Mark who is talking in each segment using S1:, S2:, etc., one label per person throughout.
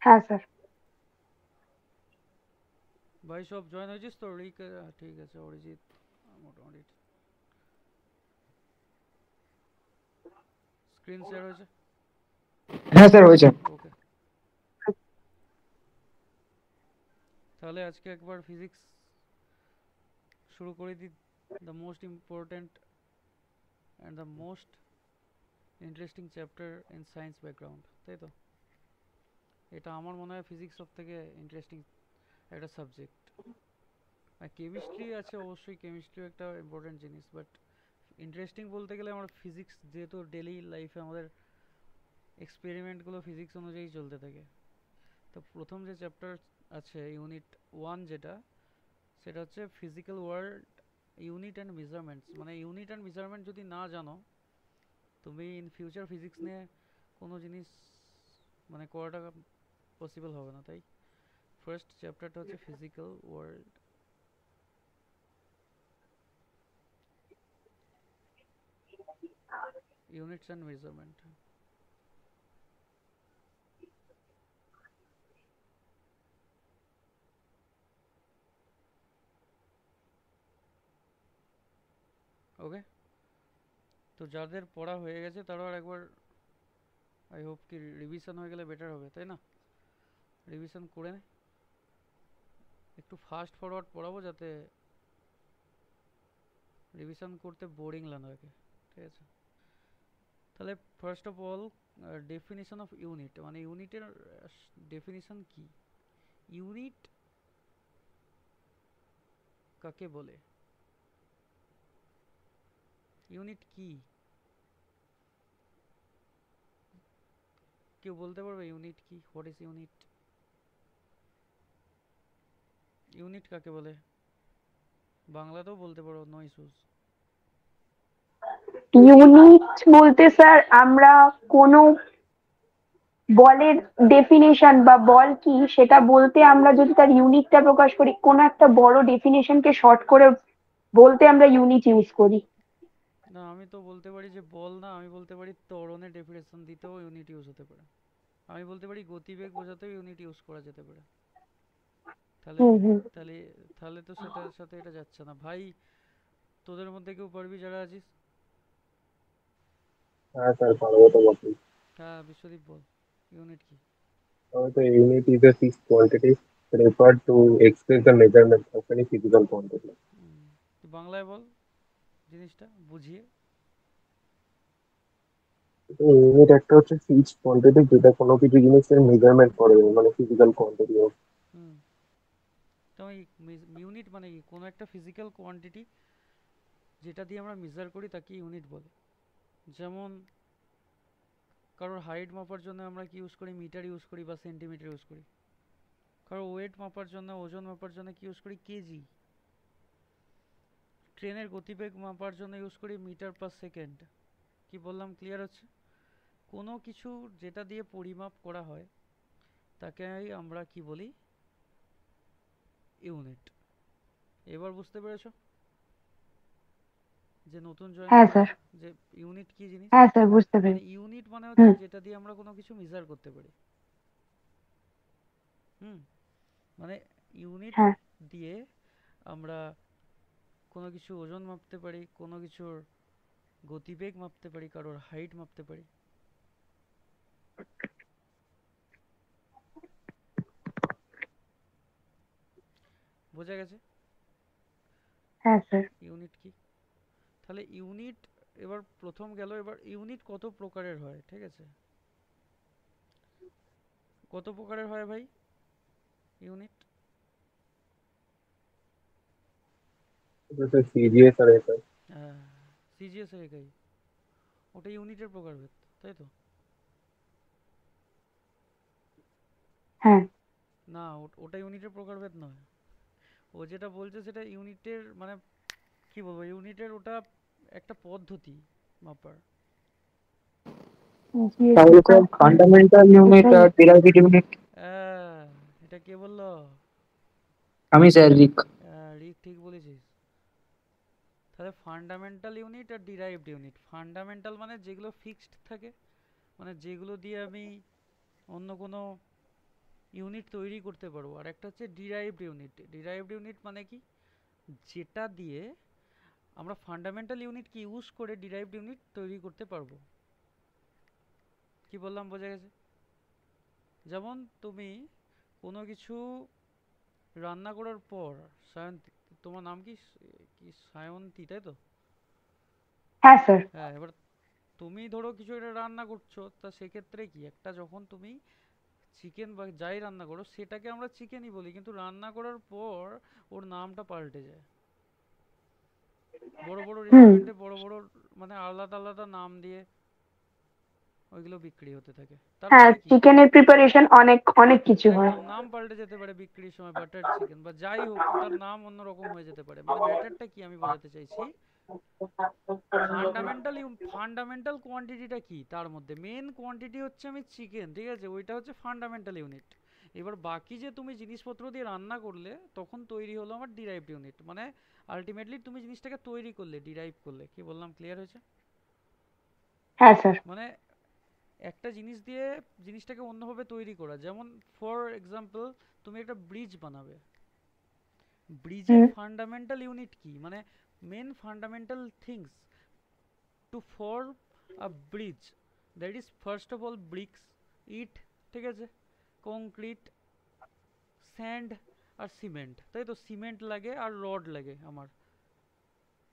S1: হ্যাঁ স্যার।
S2: ভাই সব জয়েন হয়েছিস তো? ঠিক আছে, অরিজিৎ মোটামুটি স্ক্রিন শেয়ার হয়েছে।
S3: হ্যাঁ স্যার হয়েছে।
S2: ওকে, তাহলে আজকে একবার ফিজিক্স শুরু করে দিই। The most important and the most interesting chapter in science background, তাই তো? এটা আমার মনে হয় ফিজিক্স সব থেকে ইন্টারেস্টিং একটা সাবজেক্ট। আর কেমিস্ট্রি আছে, অবশ্যই কেমিস্ট্রিও একটা ইম্পর্টেন্ট জিনিস, বাট ইন্টারেস্টিং বলতে গেলে আমার ফিজিক্স, যেহেতু ডেলি লাইফে আমাদের এক্সপেরিমেন্টগুলো ফিজিক্স অনুযায়ী চলতে থাকে। তো প্রথম যে চ্যাপ্টার আছে ইউনিট 1, যেটা সেটা হচ্ছে physical world, unit and measurements. মানে ইউনিট অ্যান্ড মেজারমেন্ট যদি না জানো, তুমি ইন ফিউচার ফিজিক্স নিয়ে কোনো জিনিস মানে করাটা পসিবল হবে না। তাই ফার্স্ট চ্যাপ্টারটা হচ্ছে physical world, units and measurement. Okay, তো যাদের পড়া হয়ে গেছে তারাও আর একবার, আই হোপ কি রিভিশন হয়ে গেলে বেটার হবে, তাই না? রিভিশন করে নে, একটু ফাস্ট ফরওয়ার্ড পড়াবো যাতে রিভিশন করতে বোরিং না লাগে, ঠিক আছে? তাহলে first of all, definition of unit, মানে ইউনিটের ডেফিনিশন কি? ইউনিট কাকে বলে? ইউনিট কি? কেউ বলতে পারবে ইউনিট কি? What is unit? ইউনিট কাকে বলে? বাংলাতেও বলতে পারো, নো ইস্যুস।
S1: ইউনিট বলতে স্যার আমরা কোনো বলের ডেফিনেশন বা বল কি সেটা বলতে আমরা যদি তার ইউনিটটা প্রকাশ করি, কোনো একটা বড় ডেফিনেশনকে শর্ট করে বলতে আমরা ইউনিট ইউজ করি।
S2: না, আমি তো বলতে পারি যে বল না, আমি বলতে পারি ত্বরণের ডেফিনেশন দিতেও ইউনিট ইউজ হতে পারে। আমি বলতে পারি গতিবেগ বোঝাতেও ইউনিট ইউজ করা যেতে পারে। তাহলে
S1: হুম হুম।
S2: তাহলে তাহলে তো সেটার সাথে এটা যাচ্ছে না ভাই। তোদের মধ্যে কেউ পারবি যারা আছিস?
S3: হ্যাঁ স্যার পারবো তো বটেই।
S2: হ্যাঁ, বিশ্বদীপ বল, ইউনিট কি?
S3: So unit is a fixed quantity referred to express the measurement of any physical quantity.
S2: তুই বাংলায় বল জিনিসটা বুঝিয়ে।
S3: তো ইউনিট একটা হচ্ছে ফিক্সড কোয়ান্টিটি যেটা কোনো কিছু জিনিসের মেজারমেন্ট করে, মানে ফিজিক্যাল কোয়ান্টিটি।
S2: হুম, তো ইউনিট মানে কি? কোনো একটা ফিজিক্যাল কোয়ান্টিটি যেটা দিয়ে আমরা মেজার করি তাকে ইউনিট বলে। যেমন কারোর হাইট মাপার জন্য আমরা কি ইউজ করি? মিটার ইউজ করি বা সেন্টিমিটার ইউজ করি। কারোর ওয়েট মাপার জন্য, ওজন মাপার জন্য কি ইউজ করি? কেজি। ট্রেনের গতিবেগ মাপার জন্য ইউজ করি মিটার পার সেকেন্ড। কি বললাম, ক্লিয়ার হচ্ছে? কোনো কিছু যেটা দিয়ে পরিমাপ করা হয় তাকে আমরা কি বলি? ইউনিট। এবার বুঝতে পেরেছো যে নতুন জয়েন
S1: হ্যাঁ স্যার।
S2: করেছো যে ইউনিট কি জিনিস?
S1: হ্যাঁ স্যার বুঝতে
S2: মানে
S1: পেরেছি।
S2: ইউনিট মানে হচ্ছে
S1: হুম।
S2: যেটা দিয়ে আমরা কোনো কিছু মেজার করতে পারি। হুম, মানে ইউনিট
S1: হ্যাঁ।
S2: দিয়ে আমরা কোনো কিছু ওজন মাপতে পারি, কোনো কিছুর গতিবেগ মাপতে পারি, কারোর হাইট মাপতে পারি। বোঝা গেছে
S1: হ্যাঁ স্যার।
S2: ইউনিট কি? তাহলে ইউনিট এবার প্রথম গেল। এবার ইউনিট কত প্রকারের হয়, ঠিক আছে? কত প্রকারের হয় ভাই ইউনিট?
S3: जैसे सीजीएस और ऐसा।
S2: হ্যাঁ, সিজিএস এর একাই, ওটা ইউনিটের প্রকারভেদ, তাই তো?
S1: হ্যাঁ।
S2: না, ওটা ইউনিটের প্রকারভেদ নয়। ও যেটা বলছে সেটা ইউনিটের মানে কি বলবো, ইউনিটের ওটা একটা পদ্ধতি মাপার।
S3: তাহলে স্যার ফান্ডামেন্টাল ইউনিট
S1: এটাই।
S3: আর ডেরিভেটিভ ইউনিট।
S2: আহ, এটা কে বললো?
S3: আমি স্যার রিক।
S2: রিক ঠিক বলেছিস। তাহলে ফান্ডামেন্টাল ইউনিট আর ডিরাইভড ইউনিট। ফান্ডামেন্টাল মানে যেগুলো ফিক্সড থাকে, মানে যেগুলো দিয়ে আমি অন্য কোনো ইউনিট তৈরি করতে পারবো, আর একটা হচ্ছে ডিরাইভড ইউনিট। ডিরাইভড ইউনিট মানে কি, যেটা দিয়ে আমরা ফান্ডামেন্টাল ইউনিটকে ইউজ করে ডিরাইভড ইউনিট তৈরি করতে পারবো। কি বললাম, বোঝা গেছে? যেমন তুমি কোনো কিছু রান্না করার পর, সায়ন্তী, তোমার নাম কি, কি সায়ন্তী তাই তো?
S1: হ্যাঁ স্যার।
S2: হ্যাঁ, এবার তুমি ধরো কিছু একটা রান্না করছো, তা সেক্ষেত্রে কি, একটা যখন তুমি চিকেন বা যাই রান্না করো সেটাকে আমরা চিকেনই বলি, কিন্তু রান্না করার পর ওর নামটা পাল্টে যায়। বড় বড়
S1: হুম।
S2: রেস্টুরেন্টে বড় বড় মানে আলাদা আলাদা নাম দিয়ে ওইগুলো বিক্রি হতে থাকে। তার
S1: হ্যাঁ,
S2: মানে কি,
S1: চিকেনের প্রিপারেশন অনেক অনেক কিছু হয়।
S2: একদম নাম পাল্টে যেতে পারে বিক্রির সময়, বাটার চিকেন বা যাই হোক, তার নাম অন্যরকম হয়ে যেতে পারে। মানে ম্যাটারটা কি আমি বোঝাতে চাইছি, ফান্ডামেন্টাল কোয়ান্টিটিটা কি, তার মধ্যে মেন কোয়ান্টিটি হচ্ছে আমি চিকেন, ঠিক আছে, ওইটা হচ্ছে ফান্ডামেন্টাল ইউনিট। এবার বাকি যে তুমি জিনিসপত্র দিয়ে রান্না করলে তখন তৈরি হলো আমার ডিরাইভড ইউনিট। মানে আলটিমেটলি তুমি জিনিসটাকে তৈরি করলে, ডিরাইভ করলে। কি বললাম, ক্লিয়ার হয়েছে?
S1: হ্যাঁ স্যার।
S2: মানে একটা জিনিস দিয়ে জিনিসটাকে অন্যভাবে তৈরি করা, যেমন ফর এক্সাম্পল তুমি একটা ব্রিজ বানাবে, ব্রিজের
S1: হুম।
S2: ফান্ডামেন্টাল ইউনিট কি, মানে main fundamental things to form a bridge, that is first of all bricks, ইট, ঠিক আছে, কংক্রিট, স্যান্ড আর সিমেন্ট, তাই তো? সিমেন্ট লাগে আর রড লাগে আমার,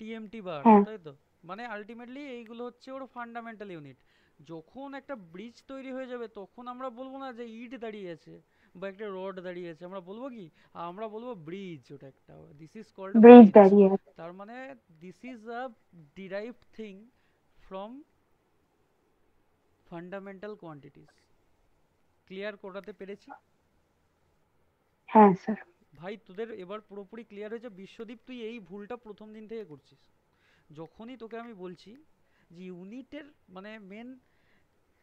S2: টিএমটি বার,
S1: হ্যাঁ।
S2: তাই তো? মানে আলটিমেটলি এইগুলো হচ্ছে ওর ফান্ডামেন্টাল ইউনিট। যখন একটা ব্রিজ তৈরি হয়ে যাবে তখন আমরা বলবো না যে ইট দাঁড়িয়ে আছে বা একটা রড দাঁড়িয়ে আছে, আমরা বলবো কি, আমরা বলবো ব্রিজ, ওটা একটা, this is called a
S1: bridge
S2: bridge.
S1: দাঁড়িয়ে আছে।
S2: তার মানে this is a derived thing from fundamental quantities. Clear করাতে পেরেছি?
S1: হ্যাঁ স্যার।
S2: ভাই তোদের এবার পুরোপুরি ক্লিয়ার হয়েছে। বিশ্বদীপ, তুই এই ভুলটা প্রথম দিন থেকে করছিস। যখনই তোকে আমি বলছি যে ইউনিটের মানে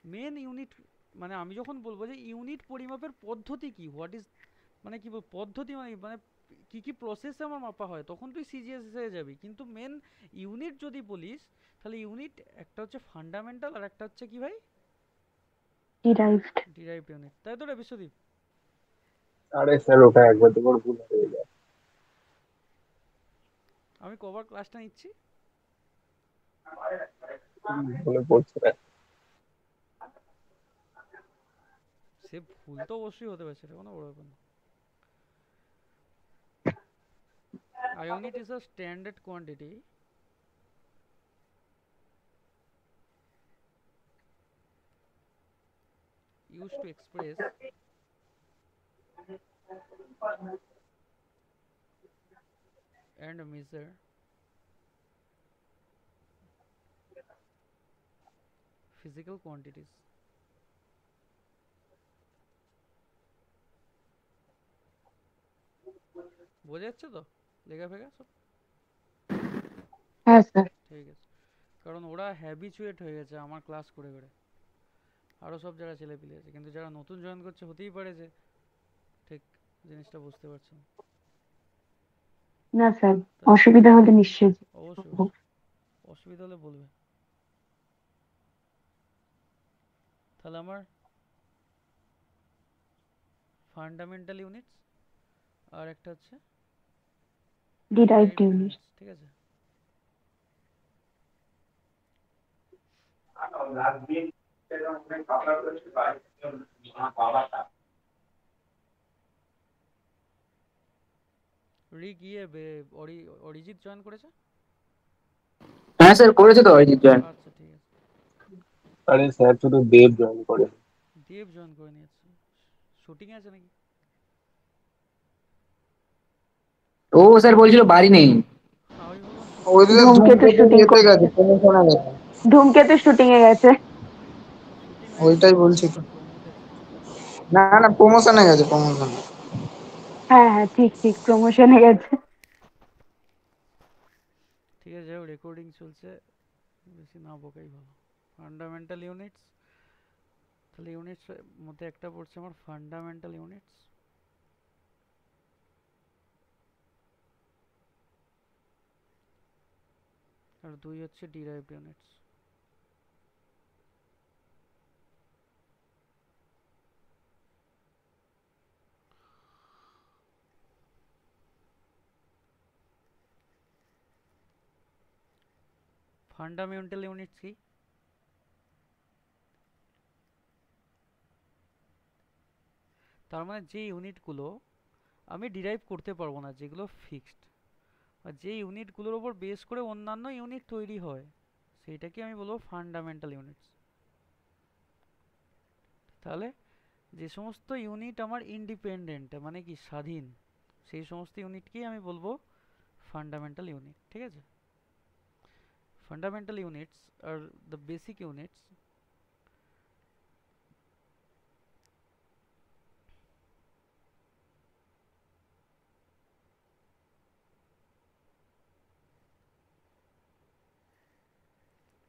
S2: মেন ইউনিট, মানে আমি যখন বলবো যে ইউনিট পরিমাপের পদ্ধতি কি, হোয়াট ইজ, মানে কি পদ্ধতি, মানে মানে কি কি প্রসেসে আমার মাপা হয়, তখন তুই সিজিএস এ যাবি। কিন্তু মেন ইউনিট যদি বলিস, তাহলে ইউনিট একটা হচ্ছে ফান্ডামেন্টাল আর একটা হচ্ছে কি ভাই,
S1: ডিরাইভড।
S2: ডিরাইভড ইউনিট, তাই তো রে বিশ্বদীপ?
S3: আরে স্যার, ওটা একবার দুবার ভুল হয়ে যায়।
S2: আমি কবার ক্লাসটা নিচ্ছি?
S3: মনে পড়ছে না।
S2: সে ভুল তো অবশ্যই হতে পারে, সেটা কোনো বড় ব্যাপার না। A unit is a standard quantity used to express and measure physical quantities. বোঝা যাচ্ছে তো লেখা ফেখা সব?
S1: হ্যাঁ স্যার।
S2: ঠিক আছে, কারণ ওরা হ্যাবিচুয়েট হয়ে গেছে আমার ক্লাস করে করে, আরও সব যারা ছেলেপিলে আছে, কিন্তু যারা নতুন জয়েন করছে হতেই পারে যে ঠিক জিনিসটা বুঝতে পারছে না।
S1: না স্যার,
S2: তাই
S1: অসুবিধা হলে নিশ্চয়ই।
S2: অবশ্যই অবশ্যই, অসুবিধা হলে বলবে। তাহলে আমার ফান্ডামেন্টাল ইউনিটস আর একটা হচ্ছে
S1: ডিরাইভড
S2: ডিরাইভড
S1: ইউনিট।
S2: ইউনিটস, ঠিক আছে? রিক ইয়ে অরিজিৎ জয়েন করেছে?
S4: হ্যাঁ স্যার, করেছে তো অরিজিৎ জয়েন।
S2: আচ্ছা ঠিক আছে।
S3: আরে স্যার, শুধু দেব জয়েন করে।
S2: দেব জয়েন করে নিয়েছে, শুটিং আছে নাকি?
S4: ও স্যার বলছিল বাড়ি নেই।
S2: আমি বললাম
S5: ওই
S2: শুটিং
S5: দিকে
S2: আছে।
S1: ধূমকেতু
S5: ধূমকেতু
S1: শুটিং
S5: ইয়েতে
S1: করছে।
S5: গেছে, প্রমোশনে গেছে।
S1: ধূমকেতু শুটিং এ গেছে।
S2: তো শুটিং হয়ে গেছে
S5: ওইটাই
S2: মানে
S5: বলছি তো।
S2: প্রমোট আছে।
S5: না না, প্রমোশনে গেছে, প্রমোশনে।
S1: হ্যাঁ হ্যাঁ, ঠিক ঠিক, প্রমোশনে গেছে।
S2: ঠিক আছে, যাও, রেকর্ডিং চলছে, বেশি না বকাই ভালো। ফান্ডামেন্টাল ইউনিটস, তাহলে ইউনিটস মধ্যে একটা পড়ছে আমার ফান্ডামেন্টাল ইউনিটস, আর দুই হচ্ছে ডিরাইভড ইউনিটস। ফান্ডামেন্টাল ইউনিটস কি? তার মানে যে ইউনিটগুলো আমি ডিরাইভ করতে পারবো না, যেগুলো ফিক্সড, আর যে ইউনিটগুলোর ওপর বেস করে অন্যান্য ইউনিট তৈরি হয়, সেইটাকে আমি বলবো ফান্ডামেন্টাল ইউনিটস। তাহলে যে সমস্ত ইউনিট আমার ইন্ডিপেন্ডেন্ট, মানে কি স্বাধীন, সেই সমস্ত ইউনিটকেই আমি বলবো ফান্ডামেন্টাল ইউনিট। ঠিক আছে? Fundamental units are the basic units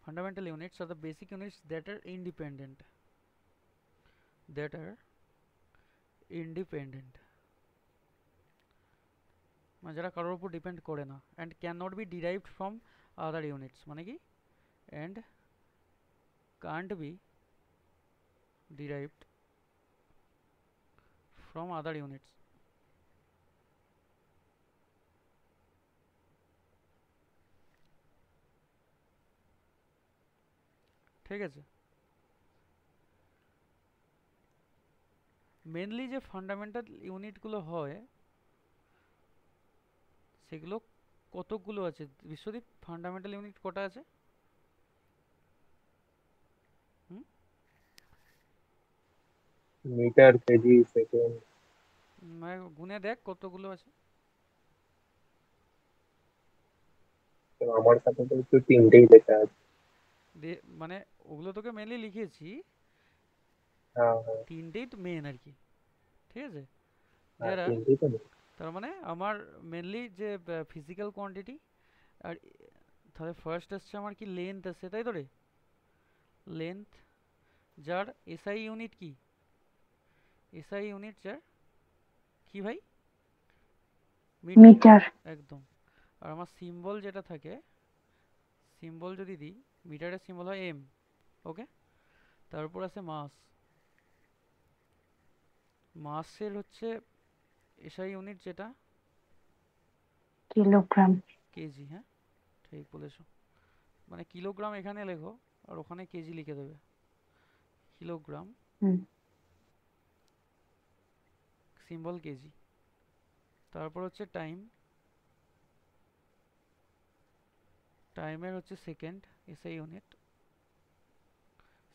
S2: fundamental units are the basic units that are independent, that are independent, মানে যারা কারোর উপর ডিপেন্ড করে না, and cannot be derived from other units, মানে কি and can't be derived from other units। ঠিক আছে? মেনলি যে ফান্ডামেন্টাল ইউনিটগুলো হয় সেগুলো কতগুলো আছে বিশ্বদীপ? ফান্ডামেন্টাল ইউনিট কটা আছে?
S3: Metre, kg, second.
S2: মানে গুনে দেখ কতগুলো আছে।
S3: তো আমার কাছে তো একটু তিনটেই লেখা আছে।
S2: মানে ওগুলো তোকে মেনলি লিখেছি,
S3: হ্যাঁ হ্যাঁ
S2: তিনটেই তো মেন আর কি। ঠিক আছে?
S3: হ্যাঁ,
S2: যারা,
S3: তিনটেই তো নেই।
S2: তার মানে আমার মেনলি যে ফিজিক্যাল কোয়ান্টিটি, আর তাহলে ফার্স্ট আসছে আমার কি লেন্থ আছে, তাই তো রে? লেন্থ, যার এসআই ইউনিট কি? এসআই ইউনিট যার কি ভাই?
S1: মিটার।
S2: একদম। আর আমার সিম্বল যেটা থাকে, সিম্বল যদি দিই, মিটারের সিম্বল হয় এম। ওকে? তারপর আছে মাস। মাসের হচ্ছে এসআই ইউনিট যেটা
S1: কিলোগ্রাম।
S2: কেজি। হ্যাঁ, ঠিক বলেছো। মানে কিলোগ্রাম এখানে লেখো আর ওখানে কেজি লিখে দেবে। Kilogram,
S1: hmm.
S2: Symbol KG. তারপর হচ্ছে টাইম, টাইমের হচ্ছে second, SI unit.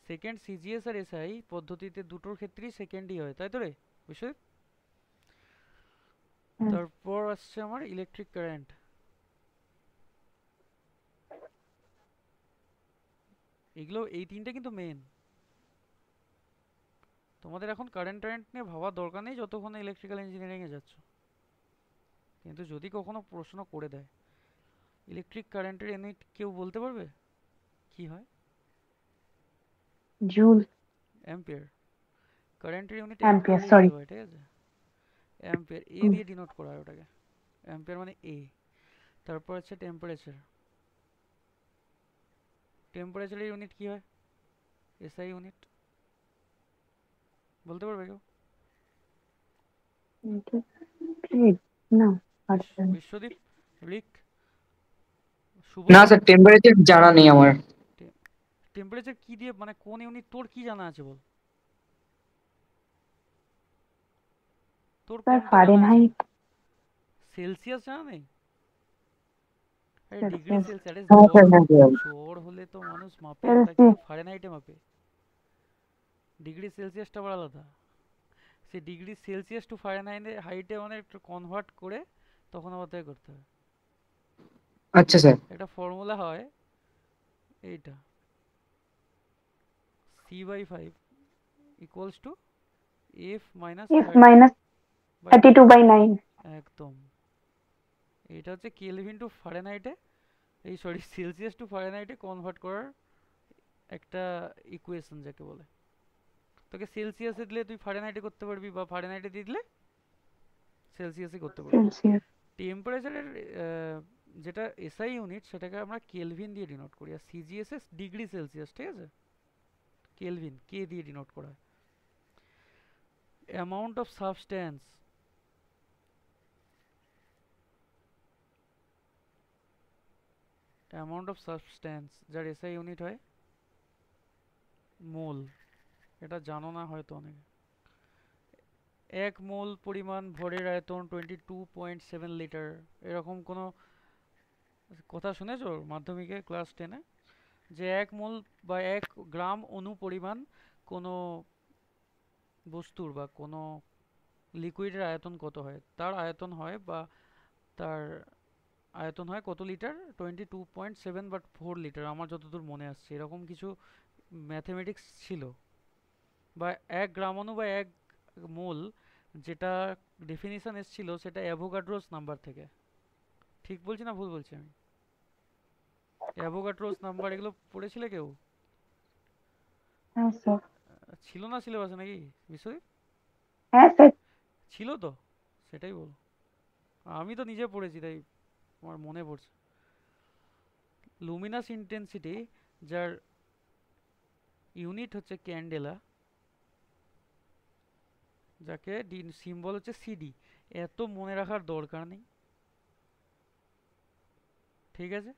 S2: Second CGS আর এসআই পদ্ধতিতে দুটোর ক্ষেত্রেই সেকেন্ডই হয়, তাই তো রে বিশ্বজিৎ?
S1: হুম।
S2: তারপর আসছে আমার ইলেকট্রিক কারেন্ট। এগুলো, এই তিনটে কিন্তু মেন। তোমাদের এখন কারেন্ট টারেন্ট নিয়ে ভাবার দরকার নেই যতক্ষণ ইলেকট্রিক্যাল ইঞ্জিনিয়ারিংয়ে যাচ্ছ। কিন্তু যদি কখনো প্রশ্ন করে দেয় ইলেকট্রিক কারেন্টের ইউনিট, কেউ বলতে পারবে কি হয়?
S1: জুল।
S2: অ্যাম্পিয়ার। কারেন্টের ইউনিট
S1: অ্যাম্পিয়ার,
S2: অ্যাম্পিয়ার
S1: সরি।
S2: হিসেবে হয়। ঠিক আছে? অ্যাম্পিয়ার, এ দিয়ে ডিনোট করা হয় ওটাকে। অ্যাম্পিয়ার মানে এ। তারপর আছে টেম্পারেচার। টেম্পারেচারের ইউনিট কি হয়? SI unit. বলতে পারবে কেউ?
S1: না।
S2: বিশ্বদীপ, রিক, শুভ?
S4: না স্যার, টেম্পারেচার জানা নেই আমার।
S2: টেম্পারেচার কি দিয়ে, মানে কোন ইউনিট তোর কি জানা আছে বল? তোর
S1: স্যার
S2: কোনটা জানা আছে?
S1: ফারেনহাইট।
S2: সেলসিয়াস জানা নেই? আরে ডিগ্রি
S1: সেলসিয়াস।
S2: সেলসিয়াস, আরে
S4: হ্যাঁ
S2: জ্বর,
S4: স্যার, হ্যাঁ স্যার।
S2: জ্বর হলে তো মানুষ মাপে, ওটা
S1: সেলসিয়াস।
S2: কিন্তু ফারেনহাইটে মাপে। ডিগ্রি সেলসিয়াসটা আবার আলাদা। সে ডিগ্রি সেলসিয়াস টু ফারেনহাইটে হাইটে মানে একটু কনভার্ট করে তখন আবার তাই করতে হয়।
S4: আচ্ছা স্যার।
S2: একটা ফর্মুলা হয় এইটা, c/5 equals to f minus
S1: F minus 32/9।
S2: একদম। এটা হচ্ছে কেলভিন টু ফারেনহাইটে, এই সরি সেলসিয়াস টু ফারেনহাইটে কনভার্ট করার একটা ইকুয়েশন যাকে বলে। তোকে সেলসিয়াসে দিলে তুই ফারেনহাইটে করতে পারবি, বা ফারেনহাইটে দিলে সেলসিয়াসে করতে পারবি।
S1: সেলসিয়াস।
S2: টেম্পারেচারের যেটা এসআই ইউনিট সেটাকে আমরা কেলভিন দিয়ে ডিনোট করি, আর সিজিএসএস ডিগ্রি সেলসিয়াস। ঠিক আছে? কেলভিন কে দিয়ে ডিনোট করা হয়। Amount of substance, amount of substance যার এসআই ইউনিট হয় মোল। এটা জানো না হয়তো অনেকে। 1 মোল পরিমাণ ভরের আয়তন 22.7 লিটার, এরকম কোনো কথা শুনেছো মাধ্যমিকে ক্লাস 10-এ? যে 1 মোল বা 1 গ্রাম অণু পরিমাণ কোনো বস্তুর বা কোনো লিকুইডের আয়তন কত হয়, তার আয়তন হয় বা তার আয়তন হয় কত লিটার? 22.7 বাট 4 লিটার, আমার যতদূর মনে আসছে এরকম কিছু ম্যাথমেটিক্স ছিল। বা 1 গ্রাম অণু বা 1 মোল, যেটা ডেফিনিশন এসেছিল সেটা অ্যাভোগাড্রোস নাম্বার থেকে। ঠিক বলছি না ভুল বলছি আমি? অ্যাভোগাড্রোস নাম্বার এগুলো পড়েছিলে কেউ?
S1: হ্যাঁ স্যার।
S2: ছিল না সিলেবাসে নাকি বিষয়?
S1: হ্যাঁ স্যার।
S2: ছিল তো, সেটাই বল। আমি তো নিজে পড়েছি তাই আমার মনে পড়ছে। লুমিনাস ইন্টেন্সিটি যার ইউনিট হচ্ছে ক্যান্ডেলা, যাকে সিম্বল হচ্ছে সিডি, এত মনে রাখার দরকার নেই, ঠিক আছে?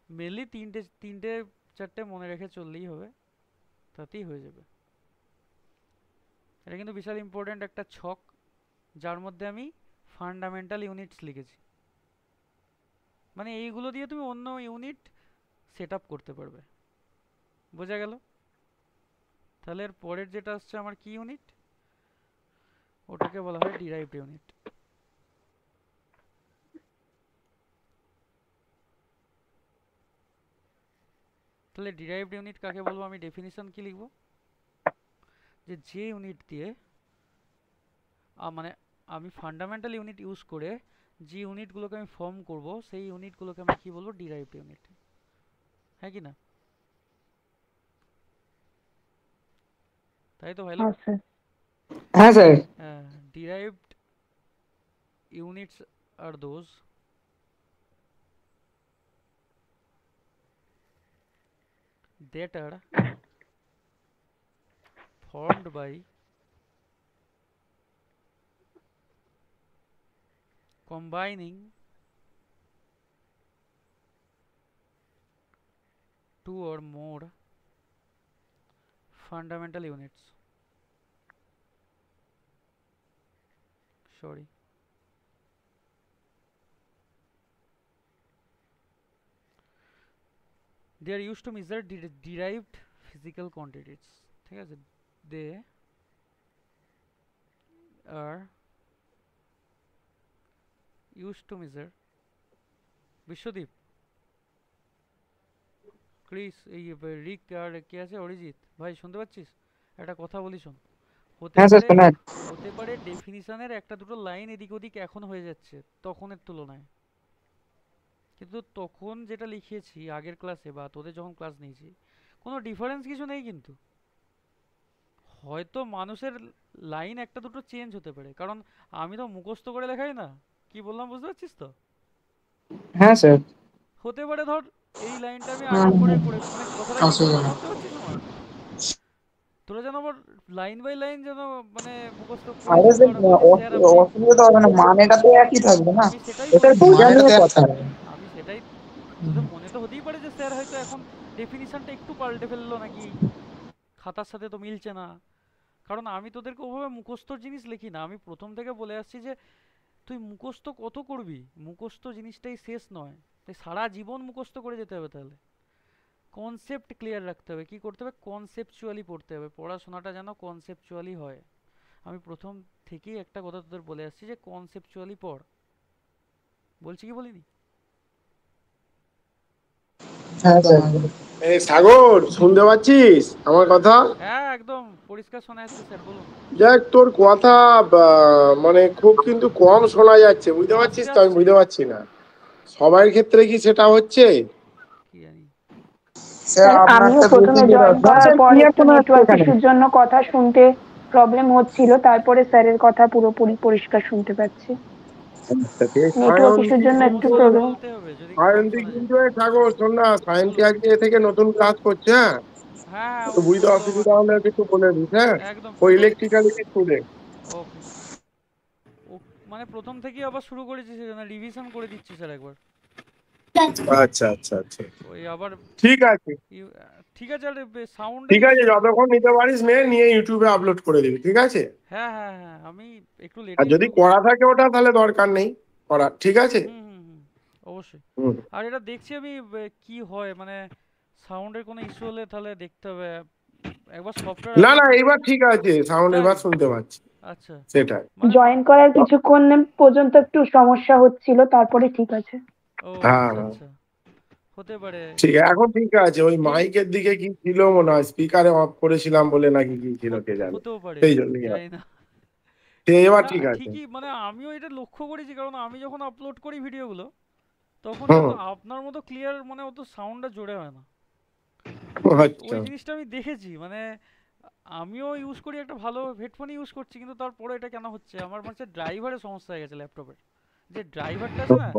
S2: মেনলি তিনটে তিনটে চারটে মনে রেখে চললেই হবে, তাতেই হয়ে যাবে। এটা কিন্তু বিশাল ইম্পর্ট্যান্ট একটা ছক, যার মধ্যে আমি ফান্ডামেন্টাল ইউনিটস লিখেছি। মানে এইগুলো দিয়ে তুমি অন্য ইউনিট সেট আপ করতে পারবে। বোঝা গেল? তাহলে এর পরের যেটা আসছে আমার কি ইউনিট, ওটাকে বলা হয় ডিরাইভড ইউনিট। তাহলে ডিরাইভড ইউনিট কাকে বলবো? আমি ডেফিনিশন কি লিখবো? যে ইউনিট দিয়ে মানে আমি ফান্ডামেন্টাল ইউনিট ইউজ করে যে ইউনিটগুলোকে আমি ফর্ম করব, সেই ইউনিটগুলোকে আমি কি বলবো? Derived unit. হ্যাঁ কি না? তাই তো ভাই লোক?
S1: হ্যাঁ স্যার।
S4: হ্যাঁ sir.
S2: Derived units are those that are formed by combining two or more fundamental units. Sorry. They are used to measure derived physical quantities. ঠিক আছে? They are used to measure Biswadip, Chris, এই রিক আর কে আছে, অরিজিৎ ভাই শুনতে পাচ্ছিস? একটা কথা বলি শোন। হতে
S4: হ্যাঁ স্যার
S2: পারে
S4: শোনান।
S2: হতে পারে ডেফিনিশনের একটা দুটো লাইন এদিক ওদিক এখন হয়ে যাচ্ছে তখনের তুলনায়, কিন্তু তখন যেটা লিখিয়েছি আগের ক্লাসে বা তোদের যখন ক্লাস নিয়েছি, কোনো ডিফারেন্স কিছু নেই। কিন্তু হয়তো মানুষের লাইন একটা দুটো চেঞ্জ হতে পারে, কারণ আমি তো মুখস্থ করে লেখাই না। কি বললাম বুঝতে পারছিস তো?
S4: হ্যাঁ স্যার।
S2: হতে পারে ধর এই লাইনটা আমি
S5: হুম
S2: আগে করে
S5: হুম,
S2: করে মানে কথাটা কি
S5: অসুবিধা
S2: বুঝতে
S5: নেই।
S2: ধরতে পারছিস আমার? তোরা যেন আবার লাইন বাই লাইন যেন মানে মুখস্থ করিস
S5: আরে
S2: না,
S5: স্যার
S2: ওরা বলছিস স্যার আপনি।
S5: অসুবিধা হবে না, মানেটা তো একই থাকবে না।
S2: আমি সেটাই
S4: এটা
S2: বলছি,
S4: বোঝা
S5: মানেটা
S4: নিয়ে
S5: তো একই
S4: কথা।
S5: থাকবে।
S2: আমি সেটাই।
S5: হুম।
S2: তোদের মনে তো হতেই পারে যে স্যার হয়তো এখন ডেফিনিশনটা একটু পাল্টে ফেললো নাকি, খাতার সাথে তো মিলছে না। কারণ আমি তোদেরকে ওভাবে মুখস্থর জিনিস লিখি না। আমি প্রথম থেকে বলে আসছি যে তুই মুখস্থ কত করবি, মুখস্থ জিনিসটাই শেষ নয়। তাই সারা জীবন মুখস্থ করে যেতে হবে। তাহলে কনসেপ্ট ক্লিয়ার রাখতে হবে। কি করতে হবে? কনসেপচুয়ালি পড়তে হবে। পড়াশোনাটা যেন কনসেপচুয়ালি হয়। আমি প্রথম থেকেই একটা কথা তোদের বলে আসছি যে কনসেপচুয়ালি পড়। বলছি কি বলিনি?
S5: হ্যাঁ স্যার।
S6: এই সাগর, শুনতে পাচ্ছিস আমার কথা?
S2: হ্যাঁ একদম পরিষ্কার শোনা যাচ্ছে স্যার, বলুন।
S6: দেখ তোর কথা মানে খুব কিন্তু কম শোনা যাচ্ছে, বুঝতে পারছিস
S2: আস্তে
S6: তো? আমি
S2: আসছে
S6: বুঝতে পারছি না সবার ক্ষেত্রে কি সেটা হচ্ছে।
S2: কি জানি।
S5: স্যার
S1: স্যার আমিও
S5: আপনারটা
S1: প্রথমে
S5: বেশি জোরে
S1: জয়েন
S5: আসছে।
S1: করার
S4: স্যার
S1: পর
S4: ক্লিয়ার
S1: একটু
S4: শোনা যাচ্ছে
S1: নেটওয়ার্ক
S4: এখানে।
S1: ইস্যুর জন্য কথা শুনতে প্রবলেম হচ্ছিল, তারপরে স্যারের কথা পুরোপুরি পরিষ্কার শুনতে পাচ্ছি। নেটওয়ার্ক ইস্যুর
S6: সায়ন্তী
S1: জন্য একটু
S6: কিন্তু
S2: স্লোতে
S1: প্রবলেম।
S2: বলতে হবে যদি কম
S6: সায়ন্তী
S2: শোনা যায়।
S6: কিন্তু এই সাগর শোন না, সায়ন্তী
S2: বলুন।
S6: আজকে এ থেকে নতুন ক্লাস করছে, হ্যাঁ?
S2: হ্যাঁ হ্যাঁ, ও
S6: একটু বুঝতে
S2: বললো
S6: অসুবিধা
S2: আমাকে।
S6: হলে একটু বলে দিস, হ্যাঁ?
S2: একদম
S6: ও
S2: প্রথম।
S6: Electrical student.
S2: ওকে। ও মানে প্রথম থেকেই আবার শুরু করেছি, সেজন্য রিভিশন করে দিচ্ছি স্যার একবার।
S6: আচ্ছা আচ্ছা আচ্ছা,
S2: ওই আবার
S6: ঠিক আছে
S2: ঠিক আছে, আরে সাউন্ডের
S6: ঠিক আছে, যতক্ষণ নিতে পারিস নে, নিয়ে ইউটিউবে আপলোড করে দিবি, ঠিক আছে?
S2: হ্যাঁ হ্যাঁ হ্যাঁ, আমি একটু
S6: আর
S2: লেটেই
S6: যদি
S2: শুরু
S6: করা থাকে ওটা তাহলে দরকার নেই করার, ঠিক আছে?
S2: হুম হুম হুম, অবশ্যই।
S6: হুম।
S2: আর এটা দেখছি আমি কি হয়, মানে সাউন্ডের কোনো ইস্যু হলে তাহলে দেখতে হবে। একবার সফটওয়্যার
S6: না
S2: আপডেট।
S6: না, এবার ঠিক আছে, সাউন্ড
S2: তাই?
S6: এবার শুনতে পাচ্ছি।
S2: আচ্ছা,
S6: সেটাই।
S2: মানে
S1: জয়েন করার কিছুক্ষণ পর্যন্ত একটু সমস্যা হচ্ছিল, তারপরে ঠিক আছে।
S2: ও
S6: হ্যাঁ
S2: আচ্ছা
S6: হ্যাঁ,
S2: আচ্ছা, হতে পারে।
S6: ঠিক আছে, এখন ঠিক আছে। ওই
S2: এই
S6: মাইকের দিকে কি ছিল মনে হয়, স্পিকারে অফ করেছিলাম বলে নাকি কি ছিল কে জানে,
S2: হতেও পারে,
S6: সেই জন্যই
S2: জানি না।
S6: এবার
S2: না
S6: ঠিক আছে।
S2: ঠিকই, মানে আমিও এটা লক্ষ্য করেছি, কারণ আমি যখন আপলোড করি ভিডিওগুলো তখন
S6: হুম।
S2: কিন্তু আপনার মতো ক্লিয়ার, মানে অত সাউন্ডটা জোরে হয় না।
S6: আচ্ছা।
S2: ওই জিনিসটা আমি দেখেছি, মানে আমিও ইউজ করি, একটা ভালো হেডফোন ইউজ করছি, কিন্তু তারপরে এটা কেন হচ্ছে আমার মনে হচ্ছে ড্রাইভারের সমস্যা হয়ে গেছে ল্যাপটপের। যে ড্রাইভারটা আছে না,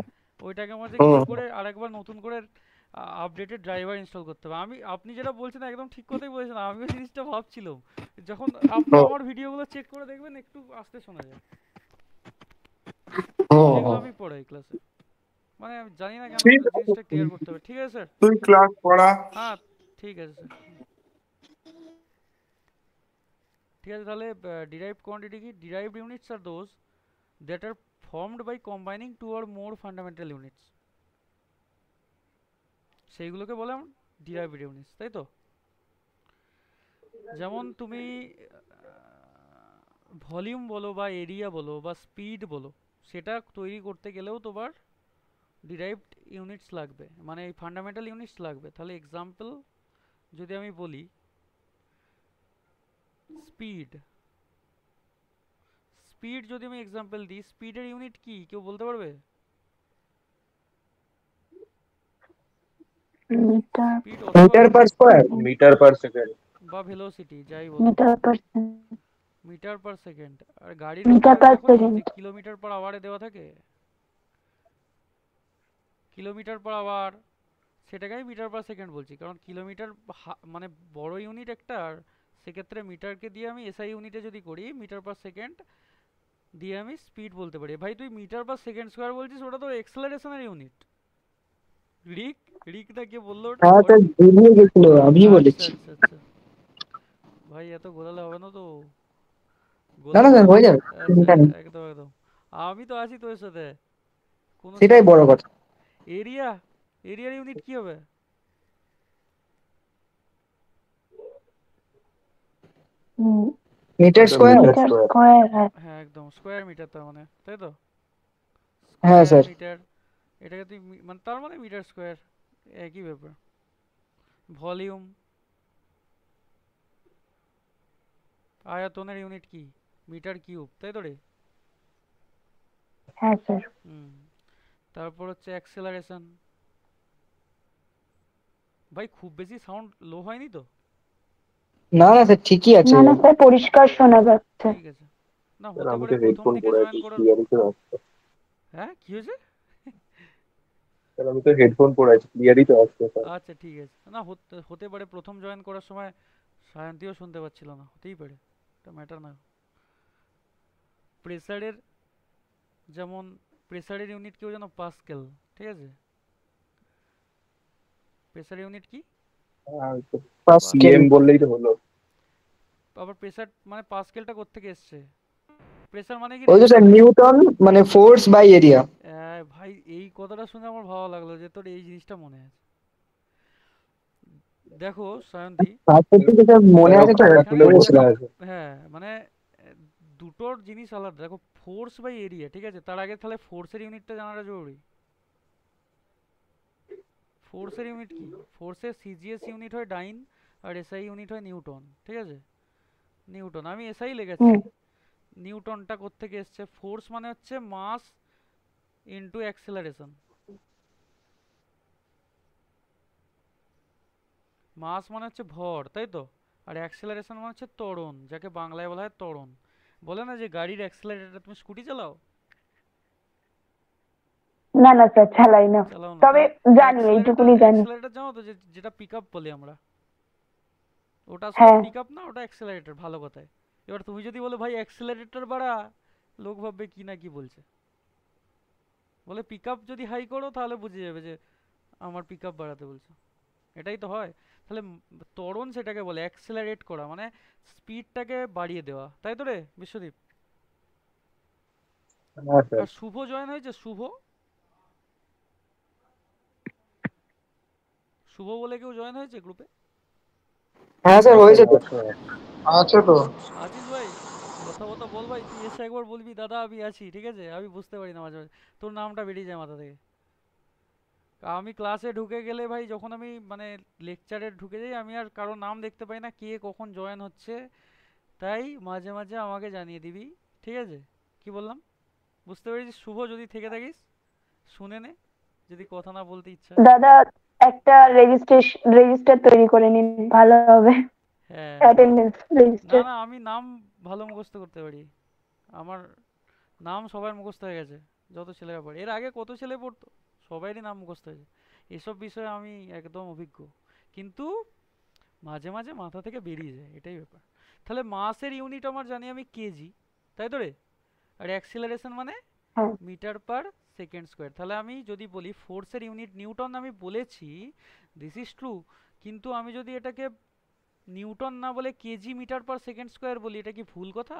S2: ওইটাকে আমার যে কি
S6: হুম।
S2: করে আরেকবার নতুন করে আপডেটেড ড্রাইভার ইনস্টল করতে হবে। আপনি যেটা বলছেন একদম ঠিক কথাই বলেছেন, আমিও জিনিসটা ভাবছিলাম। যখন আপনি
S6: হুম।
S2: আমার ভিডিওগুলো চেক করে দেখবেন একটু আস্তে শোনা যায়,
S6: হুম।
S2: যেগুলো
S6: হুম।
S2: আমি পড়াই ক্লাসে। মানে আমি জানি না কেন,
S6: ঠিক আছে,
S2: জিনিসটা ক্লিয়ার করতে হবে। ঠিক আছে স্যার।
S6: তুই ক্লাস করা।
S2: হ্যাঁ, ঠিক আছে স্যার। ঠিক আছে, তাহলে derived quantity কি? Derived units are those that are formed by combining two or more fundamental units. সেইগুলোকে বলে আমরা derived units, তাই তো? যেমন তুমি ভলিউম বলো বা এরিয়া বলো বা স্পিড বলো, সেটা তৈরি করতে গেলেও তোমার derived units লাগবে, মানে এই ফান্ডামেন্টাল ইউনিটস লাগবে। তাহলে এক্সাম্পল যদি আমি বলি, স্পিড স্পিড যদি আমি এক্সাম্পল দিই, স্পিডের ইউনিট কি কেউ বলতে পারবে?
S1: মিটার
S2: স্পিড অথবা
S4: metre per square.
S3: Metre per second.
S2: বা ভেলোসিটি যাই বলো,
S1: metre per
S2: metre per second. আর গাড়ির
S1: মিটার
S2: কথাটা
S1: পার
S2: দেখোনি
S1: সেকেন্ড।
S2: যে কিলোমিটার পার আওয়ারে দেওয়া থাকে, কিলোমিটার পার আওয়ার, সেটাকে আমি মিটার পার সেকেন্ড বলছি, কারণ কিলোমিটার মানে বড় ইউনিট একটা। আর সেক্ষেত্রে মিটারকে দিয়ে আমি এসআই ইউনিটে যদি করি, মিটার পার সেকেন্ড দিয়ে আমি স্পিড বলতে পারি। ভাই তুই মিটার পার সেকেন্ড স্কোয়ার বলছিস, ওটা তো এক্সেলারেশনের ইউনিট। রিক রিক না কে বললো ওটা?
S4: হ্যাঁ স্যার, ঘুরিয়ে গেছিল, আমি
S2: আচ্ছা
S4: বলেছি।
S2: আচ্ছা আচ্ছা, ভাই এত গোলালে হবে না তো,
S4: না না
S2: গোলালে।
S4: স্যার, হয়ে যাবে,
S2: আচ্ছা
S4: চিন্তা
S2: আচ্ছা,
S4: নেই।
S2: একদম একদম। আমি তো আছি তোর সাথে, কোনো
S4: সেটাই
S2: চিন্তা
S4: বড়
S2: নেই।
S4: কথা।
S2: এরিয়া, এরিয়ার ইউনিট কি হবে?
S4: Metre square.
S3: Metre
S1: metre
S3: square.
S1: Square.
S2: হ্যাঁ একদম, স্কোয়ার মিটার তার মানে, তাই তো?
S4: হ্যাঁ
S2: স্কোয়ার
S4: স্যার।
S2: মিটার, এটাকে তুই মানে তার মানে মিটার স্কোয়ার, একই ব্যাপার। ভলিউম, আয়তনের ইউনিট কি? মিটার কিউব, তাই তো রে?
S1: হ্যাঁ স্যার।
S2: হুম। তারপর হচ্ছে অ্যাক্সেলারেশন। ভাই খুব বেশি সাউন্ড লো হয়নি তো?
S4: না না স্যার, ঠিকই আছে।
S1: না না স্যার, পরিষ্কার শোনা যাচ্ছে।
S2: ঠিক আছে। না
S3: স্যার
S2: হতে
S3: আমি
S2: পারে
S3: তো
S2: প্রথম
S3: হেডফোন
S2: দিকে
S3: পরে
S2: জয়েন
S3: আছি,
S2: করার।
S3: ক্লিয়ারই তো আসছে।
S2: হ্যাঁ কি হয়েছে?
S3: স্যার আমি তো হেডফোন পরে আছি, ক্লিয়ারই তো আসছে স্যার।
S2: আচ্ছা ঠিক আছে, না হতে হতে পারে প্রথম জয়েন করার সময় সায়ন্তীও শুনতে পাচ্ছিল না, হতেই পারে, এটা ম্যাটার না। প্রেসারের, যেমন প্রেসারের ইউনিট কেউ যেন পাস্কেল, ঠিক আছে? প্রেসার ইউনিট কি?
S4: পাস্কেল।
S3: পিএম বললেই তো হলো।
S2: আবার প্রেসার মানে পাস্কেলটা কোত্থেকে এসছে? প্রেসার মানে কি
S4: ওই
S2: রে?
S4: তো স্যার, নিউটন, মানে ফোর্স বাই এরিয়া।
S2: ভাই এই কথাটা শুনে আমার ভালো লাগলো যে তোর এই জিনিসটা মনে আছে। দেখো সায়ন্তী,
S4: স্যার মনে
S3: স্যার ও
S4: আছে তো,
S3: খাতা
S2: এখানে
S3: খুলে বসে
S2: দেখো,
S4: পড়েছিলাম।
S3: আছে।
S2: হ্যাঁ মানে দুটোর জিনিস আলাদা। দেখো ফোর্স বাই এরিয়া, ঠিক আছে? তার আগে তাহলে ফোর্সের ইউনিটটা জানাটা জরুরি। ফোর্সের ইউনিট কি? ফোর্সের সিজিএস ইউনিট হয় ডাইন, আর এসআই ইউনিট হয় নিউটন, ঠিক আছে? নিউটন, আমি এসআই লেখাচ্ছি। নিউটনটা কোত্থেকে এসছে? ফোর্স মানে হচ্ছে মাস ইনটু অ্যাক্সেলারেশন। মাস মানে হচ্ছে ভর, তাই তো? আর অ্যাক্সেলারেশন মানে হচ্ছে ত্বরণ, যাকে বাংলায় বলা হয় ত্বরণ। বলে না যে গাড়ির অ্যাক্সেলারেটর, তুমি স্কুটি চালাও?
S1: না না স্যার, চালাই না,
S2: চালাও না?
S1: তবে
S2: তাহলে
S1: জানি, এইটুকুনি জানি।
S2: অ্যাক্সেলারেটর জানো তো, যেটা পিক আপ বলি আমরা, ওটা আসলে
S1: হ্যাঁ।
S2: পিক আপ না, ওটা অ্যাক্সেলারেটর ভালো কথায়। এবার তুমি যদি বলো ভাই অ্যাক্সেলারেটর বাড়া, লোক ভাববে কি না কি বলছে। বলে পিক আপ যদি হাই করো তাহলে বুঝে যাবে যে আমার পিক আপ বাড়াতে বলছো, এটাই তো হয়। তাহলে ত্বরণ সেটাকে বলে, অ্যাক্সেলারেট করা মানে স্পিডটাকে বাড়িয়ে দেওয়া, তাই তো রে বিশ্বদীপ?
S3: হ্যাঁ স্যার।
S2: আর শুভ জয়েন হয়েছে, শুভ, শুভ বলে কেউ জয়েন হয়েছে গ্রুপে?
S4: হ্যাঁ স্যার হয়েছে তো।
S5: আছো তো।
S2: আছিস ভাই? কথা বথা বল ভাই, তুই এসে একবার বলবি দাদা আমি আছি, ঠিক আছে? আমি বুঝতে পারি না মাঝে মাঝে, তোর নামটা বেরিয়ে যায় মাথা থেকে। আমি ক্লাসে ঢুকে গেলে ভাই, যখন আমি মানে লেকচারে ঢুকে যাই, আমি আর কারো নাম দেখতে পাই না, কে কখন জয়েন হচ্ছে। তাই মাঝে মাঝে আমাকে জানিয়ে দিবি, ঠিক আছে? কি বললাম বুঝতে পেরেছিস? শুভ, যদি থেকে থাকিস শুনে নে, যদি কথা না বলতে ইচ্ছা হয়।
S1: দাদা একটা রেজিস্টার তৈরি করে নিন, ভালো হবে।
S2: হ্যাঁ,
S1: অ্যাটেন্ডেন্স
S2: না
S1: রেজিস্টার।
S2: না, আমি নাম ভালো মুখস্থ করতে পারি। আমার নাম সবার মুখস্থ হয়ে গেছে, যত ছেলেরা পড়ে। এর আগে কত ছেলে পড়তো, সবারই নাম মুখস্থ হয়েছে। এসব বিষয়ে আমি একদম অভিজ্ঞ, কিন্তু মাঝে মাঝে মাথা থেকে বেরিয়ে যায়, এটাই ব্যাপার। তাহলে মাসের ইউনিট আমার জানি আমি কেজি, তাই তো রে? আর অ্যাক্সিলারেশন মানে
S1: হ্যাঁ।
S2: Metre per second square. তাহলে আমি যদি বলি ফোর্সের ইউনিট নিউটন, আমি বলেছি দিস ইজ ট্রু, কিন্তু আমি যদি এটাকে নিউটন না বলে kg metre per second square বলি, এটা কি ভুল কথা?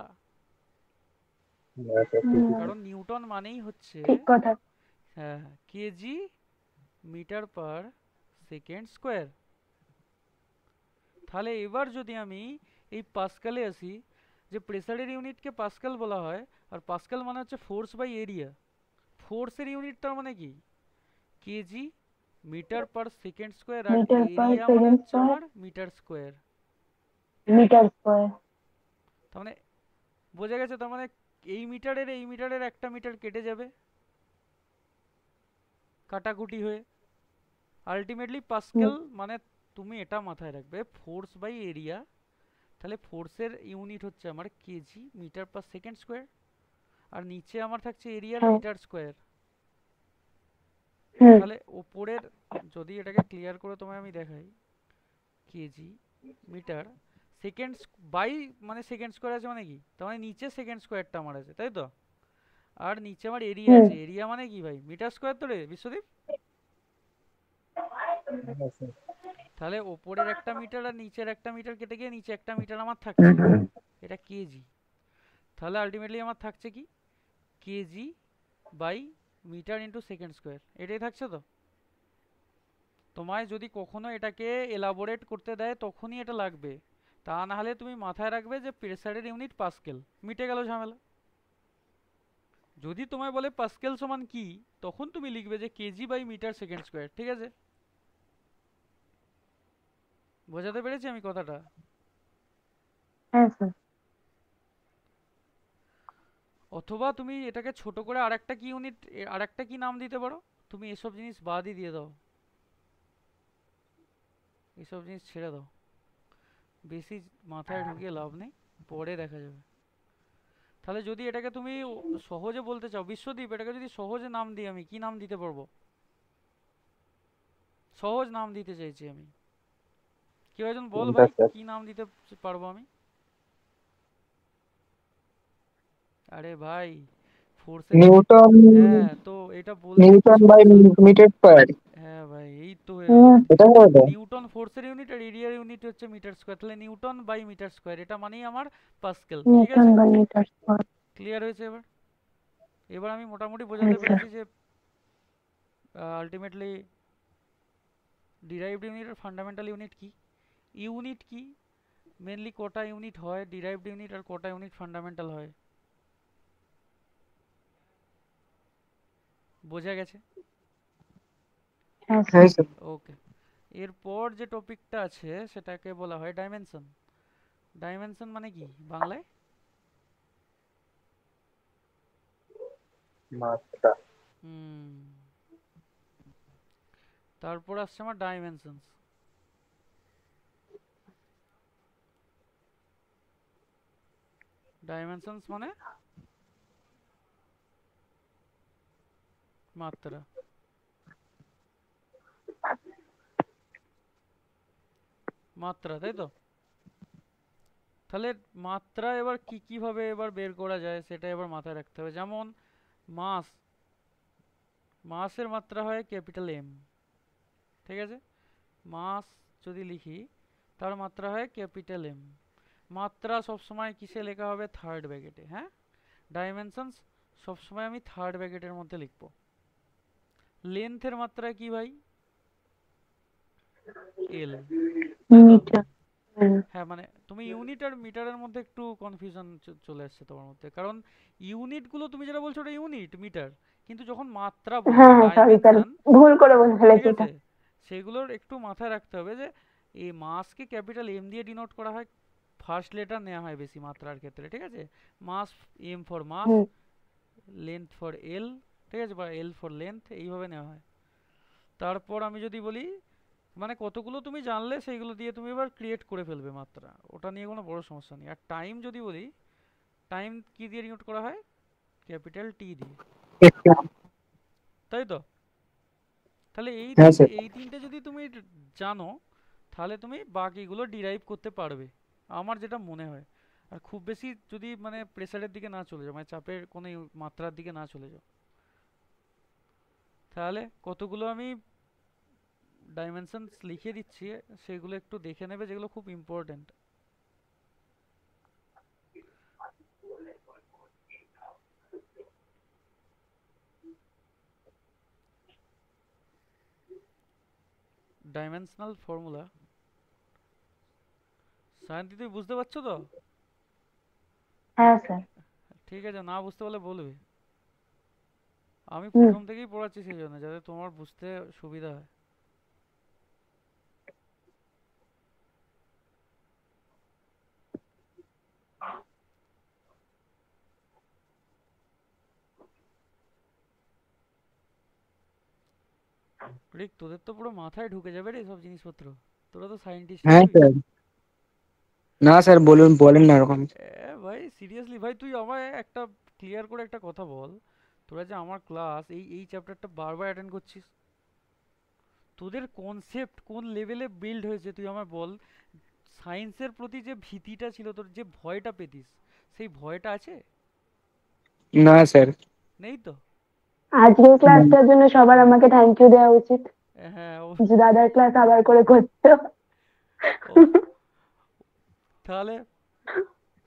S3: হ্যাঁ স্যার, ঠিকই
S2: কারণ
S3: স্যার।
S2: নিউটন মানেই হচ্ছে,
S1: ঠিক কথা।
S2: হ্যাঁ, kg metre per second square. তাহলে এবার যদি আমি এই পাস্কালে আসি, যে প্রেসারের ইউনিটকে পাস্কাল বলা হয়, আর পাস্কাল মানে হচ্ছে ফোর্স বাই এরিয়া। ফোর্সের ইউনিটটা মানে কি? KG metre per second square, আর
S1: মিটার পার
S2: এরিয়া মানে
S1: সেকেন্ড
S2: হচ্ছে
S1: স্কোয়ার।
S2: আমার মিটার স্কোয়ার।
S1: Metre square.
S2: তার মানে বোঝা গেছে? তার মানে এই মিটারের একটা মিটার কেটে যাবে কাটাকুটি হয়ে, আলটিমেটলি পাস্কেল মানে, তুমি এটা মাথায় রাখবে, ফোর্স বাই এরিয়া। তাহলে ফোর্সের ইউনিট হচ্ছে আমার KG metre per second square, আর নিচে আমার থাকছে এরিয়ার
S1: হ্যাঁ।
S2: Metre square.
S1: হুম।
S2: তাহলে ওপরের, যদি এটাকে ক্লিয়ার করে তোমায় আমি দেখাই, কেজি মিটার সেকেন্ড বাই মানে সেকেন্ড স্কোয়ার আছে মানে কি, তার মানে নিচে সেকেন্ড স্কোয়ারটা আমার আছে, তাই তো? আর নিচে আমার এরিয়া
S1: হুম।
S2: আছে, এরিয়া মানে কি ভাই? মিটার স্কোয়ার তো রে বিশ্বদীপ?
S3: হ্যাঁ স্যার।
S2: তাহলে ওপরের একটা মিটার আর নিচের একটা মিটার কেটে গিয়ে নিচে একটা মিটার আমার থাকছে, এটা কেজি। তাহলে আলটিমেটলি আমার থাকছে কি, kg by metre into second square, এটাই থাকছে তো? তোমায় যদি কখনো এটাকে এলাবোরেট করতে দেয় তখনই এটা লাগবে, তা না হলে তুমি মাথায় রাখবে যে প্রেসারের ইউনিট পাস্কেল, মিটে গেল ঝামেলা। যদি তোমায় বলে পাস্কেল সমান কি, তখন তুমি লিখবে যে kg by metre second square, ঠিক আছে? বোঝাতে পেরেছি আমি কথাটা?
S1: হ্যাঁ স্যার।
S2: অথবা তুমি এটাকে ছোট করে আরেকটা কি ইউনিট, আরেকটা কি নাম দিতে পারো, তুমি এসব জিনিস বাদই দিয়ে দাও, এসব জিনিস ছেড়ে দাও, বেশি মাথায় ঢুকিয়ে লাভ নেই, পরে দেখা যাবে। তাহলে যদি এটাকে তুমি সহজে বলতে চাও, বিশ্বদীপ এটাকে যদি সহজে নাম দিই, আমি কি নাম দিতে পারবো? সহজ নাম দিতে চাইছি আমি, কেউ একজন বল
S3: কোনটা
S2: ভাই,
S3: স্যার?
S2: কি নাম দিতে পারবো আমি? আরে ভাই, ফোর্সের ইউনিট,
S4: নিউটন।
S2: হ্যাঁ তো এটা বলতে কি
S4: নিউটন বাই
S2: সমস্যা?
S4: Metre square.
S2: হ্যাঁ ভাই, এই তো হয়ে গেল।
S1: হুম।
S4: এটা হবে তো?
S2: নিউটন ফোর্সের ইউনিট আর এরিয়ার ইউনিট হচ্ছে মিটার স্কোয়ার, তাহলে নিউটন বাই মিটার স্কোয়ার, এটা মানেই আমার পাস্কেল, ঠিক
S1: নিউটন
S2: আছে?
S1: By metre square.
S2: ক্লিয়ার হয়েছে এবার? এবার আমি মোটামুটি
S1: হ্যাঁ
S2: বোঝাতে
S1: স্যার।
S2: পেরেছি যে আলটিমেটলি ডিরাইভড ইউনিট আর ফান্ডামেন্টাল ইউনিট কি, ইউনিট কি, মেনলি কটা ইউনিট হয় ডিরাইভড ইউনিট, আর কটা ইউনিট ফান্ডামেন্টাল হয়। বোঝা গেছে?
S1: হ্যাঁ
S4: হ্যাঁ
S1: স্যার।
S4: স্যার।
S2: ওকে, এরপর যে টপিকটা আছে সেটাকে বলা হয় ডাইমেনশন। ডাইমেনশন মানে কি বাংলায়?
S3: মাত্রা।
S2: হুম, তারপর আসছে আমার ডাইমেনশনস। ডাইমেনশনস মানে মাত্রা, মাত্রা, তাই তো? তাহলে মাত্রা এবার কি কিভাবে এবার বের করা যায় সেটা এবার মাথায় রাখতে হবে। যেমন মাস, মাসের মাত্রা হয় ক্যাপিটাল এম, ঠিক আছে? মাস যদি লিখি তার মাত্রা হয় ক্যাপিটাল এম। মাত্রা সবসময় কিসে লেখা হবে? থার্ড ব্র্যাকেটে। হ্যাঁ, ডাইমেনশনস সবসময় আমি থার্ড ব্র্যাকেটের মধ্যে লিখবো। লেন্থের মাত্রা কি ভাই? এল, তাই তো?
S1: মিটার।
S2: হ্যাঁ, মানে তুমি ইউনিট আর মিটারের মধ্যে একটু কনফিউশন চলে আসছে তোমার মধ্যে, কারণ ইউনিটগুলো তুমি যেটা বলছো ওটা ইউনিট মিটার, কিন্তু যখন মাত্রা বলবো
S1: হ্যাঁ হ্যাঁ, সরি সরি,
S2: ডাইমেনশন,
S1: ভুল করে বলে
S2: ঠিক
S1: ফেলেছি এটা।
S2: আছে, সেগুলোর একটু মাথায় রাখতে হবে যে এই মাসকে ক্যাপিটাল এম দিয়ে ডিনোট করা হয়, ফার্স্ট লেটার নেওয়া হয় বেশি মাত্রার ক্ষেত্রে, ঠিক আছে? Mass, M for mass,
S1: hmm.
S2: Length for L, ঠিক আছে, বা এল ফর লেন্থ, এইভাবে নেওয়া হয়। তারপর আমি যদি বলি, মানে কতগুলো তুমি জানলে সেইগুলো দিয়ে তুমি এবার ক্রিয়েট করে ফেলবে মাত্রা, ওটা নিয়ে কোনো বড় সমস্যা নেই। আর টাইম যদি বলি, টাইম কি দিয়ে ডিনোট করা হয়? ক্যাপিটাল টি দিয়ে, তাই তো? তাহলে এই
S4: হ্যাঁ
S2: তিনটে
S4: স্যার।
S2: এই তিনটে যদি তুমি জানো, তাহলে তুমি বাকিগুলো ডিরাইভ করতে পারবে, আমার যেটা মনে হয়। আর খুব বেশি যদি মানে প্রেসারের দিকে না চলে যাও, মানে চাপের কোনো মাত্রার দিকে না চলে যাও, তাহলে কতগুলো আমি ডাইমেনশনস লিখে দিচ্ছি, সেগুলো একটু দেখে নেবে, যেগুলো খুব ইম্পর্ট্যান্ট। ডাইমেনশনাল ফর্মুলা, সায়ন্তি তুমি বুঝতে পারছো তো?
S1: হ্যাঁ স্যার।
S2: ঠিক আছে, না বুঝতে পারলে বলবে, আমি
S1: হুম।
S2: প্রথম থেকেই পড়াচ্ছি সেই জন্য, যাতে তোমার বুঝতে সুবিধা হয়। রিক, তোদের তো পুরো মাথায় ঢুকে যাবে রে সব জিনিসপত্র, তোরা তো সায়েন্টিস্ট হয়ে
S4: হ্যাঁ
S2: যাবি।
S4: স্যার। না স্যার, বলুন, বলেন না এরকম।
S2: ভাই সিরিয়াসলি ভাই, তুই আমায় একটা ক্লিয়ার করে একটা কথা বল, তোরা যে আমার ক্লাস এই এই চ্যাপ্টারটা বারবার অ্যাটেন্ড করছিস, তোদের কনসেপ্ট কোন লেভেলে বিল্ড হয়েছে তুই আমায় বল। সায়েন্সের প্রতি যে ভীতিটা ছিল, তোর যে ভয়টা পেতিস, সেই ভয়টা আছে?
S4: না স্যার।
S1: আজকের
S2: নেই তো?
S1: ক্লাসটার জন্য সবার আমাকে থ্যাংক ইউ দেওয়া উচিত,
S2: হ্যাঁ
S1: যে দাদার ক্লাস আবার করে করছো।
S2: ও, তাহলে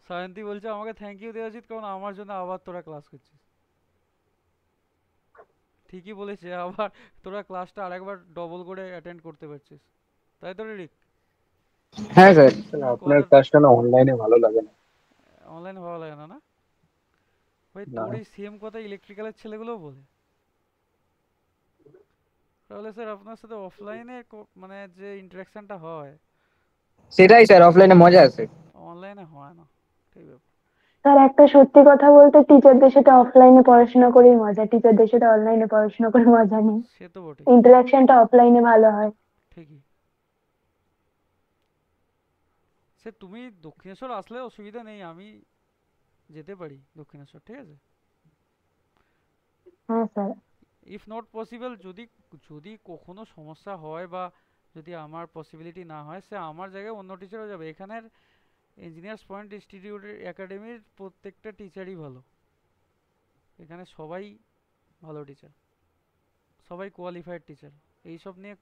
S2: সায়ন্তী বলছে আমাকে থ্যাংক ইউ দেওয়া উচিত, কারণ আমার জন্য আবার তোরা ক্লাস করছিস। ঠিকই বলেছে, আবার তোরা ক্লাসটা আরেকবার ডবল করে অ্যাটেন্ড করতে পারছিস, তাই তো রে রিক?
S4: হ্যাঁ স্যার।
S3: স্যার আপনার
S2: কথা,
S3: ক্লাসটা না অনলাইনে ভালো লাগে না।
S2: অনলাইনে ভালো লাগে না না? ভাই
S3: না
S2: তোর এই সেম কথা ইলেকট্রিক্যালের ছেলেগুলোও বলে। তাহলে স্যার আপনার সাথে অফলাইনে মানে যে ইন্টারাকশনটা হয়,
S4: সেটাই স্যার, অফলাইনে মজা আছে।
S2: অনলাইনে হয় না, ঠিক ব্যাপার।
S1: স্যার একটা সত্যি কথা বলতে, টিচারদের সাথে অফলাইনে পড়াশোনা করেই মজা, টিচারদের সাথে অনলাইনে পড়াশোনা করে মজা নেই।
S2: সে তো বটে,
S1: ইন্টারাকশনটা অফলাইনে ভালো হয়।
S2: ঠিকই। সে তুমি দক্ষিণেশ্বর আসলে অসুবিধা নেই, আমি যেতে পারি দক্ষিণেশ্বর, ঠিক আছে?
S1: হ্যাঁ স্যার।
S2: ইফ নট পসিবল, যদি যদি কখনো সমস্যা হয় বা যদি আমার পসিবিলিটি না হয়, সে আমার জায়গায় অন্য টিচারও যাবে। এখানের ইঞ্জিনিয়ার্স পয়েন্ট ইনস্টিটিউটের একাডেমির প্রত্যেকটা টিচারই ভালো, এখানে সবাই ভালো টিচার, সবাই কোয়ালিফাইড টিচার, এইসব নিয়ে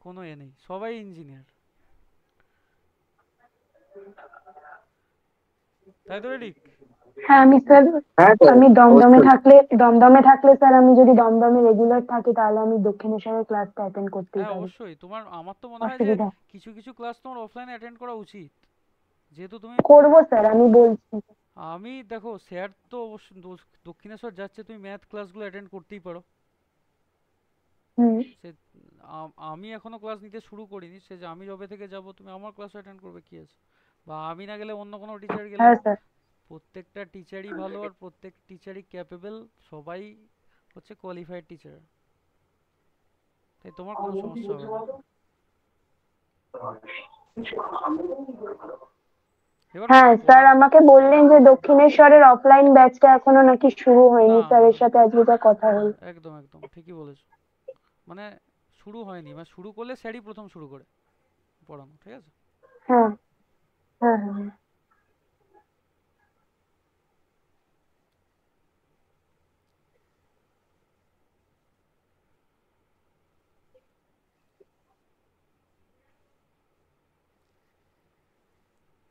S2: কোনো নেই, সবাই ইঞ্জিনিয়ার, তাই তো রিক?
S1: হ্যাঁ আমি স্যার,
S4: হ্যাঁ স্যার,
S1: আমি
S4: অবশ্যই।
S1: দমদমে থাকলে স্যার, আমি যদি দমদমে রেগুলার থাকি তাহলে আমি দক্ষিণেশ্বরের ক্লাসটা অ্যাটেন্ড করতেই
S2: হ্যাঁ
S1: পারি।
S2: অবশ্যই, তোমার আমার তো মনে হয় যে
S1: অসুবিধা।
S2: কিছু কিছু ক্লাস তোমার অফলাইনে অ্যাটেন্ড করা উচিত, যেহেতু তুমি
S1: করবো স্যার, আমি বলছি।
S2: আমি দেখো স্যার তো অবশ্য দক্ষিণেশ্বর যাচ্ছে, তুমি ম্যাথ ক্লাসগুলো অ্যাটেন্ড করতেই পারো।
S1: হুম।
S2: সে আমি এখনো ক্লাস নিতে শুরু করিনি, সে যে আমি যবে থেকে যাব তুমি আমার ক্লাস অ্যাটেন্ড করবে, কি আছে? বা আমি না গেলে অন্য কোনো টিচার গেলেও,
S1: হ্যাঁ স্যার।
S2: প্রত্যেকটা টিচারই ভালো আর প্রত্যেক টিচারই ক্যাপেবল, সবাই হচ্ছে কোয়ালিফাইড টিচার, তাই তোমার কোনো সমস্যা হবে না। এবার
S1: হ্যাঁ স্যার, আমাকে বললেন যে দক্ষিণেশ্বরের অফলাইন ব্যাচটা এখনো নাকি শুরু
S2: না
S1: হয়নি,
S2: না
S1: স্যারের
S2: না,
S1: সাথে আজকে যা কথা হল।
S2: একদম একদম ঠিকই বলেছো, মানে শুরু হয়নি, মানে শুরু করলে স্যারই প্রথম শুরু করে পড়ানো, ঠিক আছে?
S1: হ্যাঁ হ্যাঁ হ্যাঁ।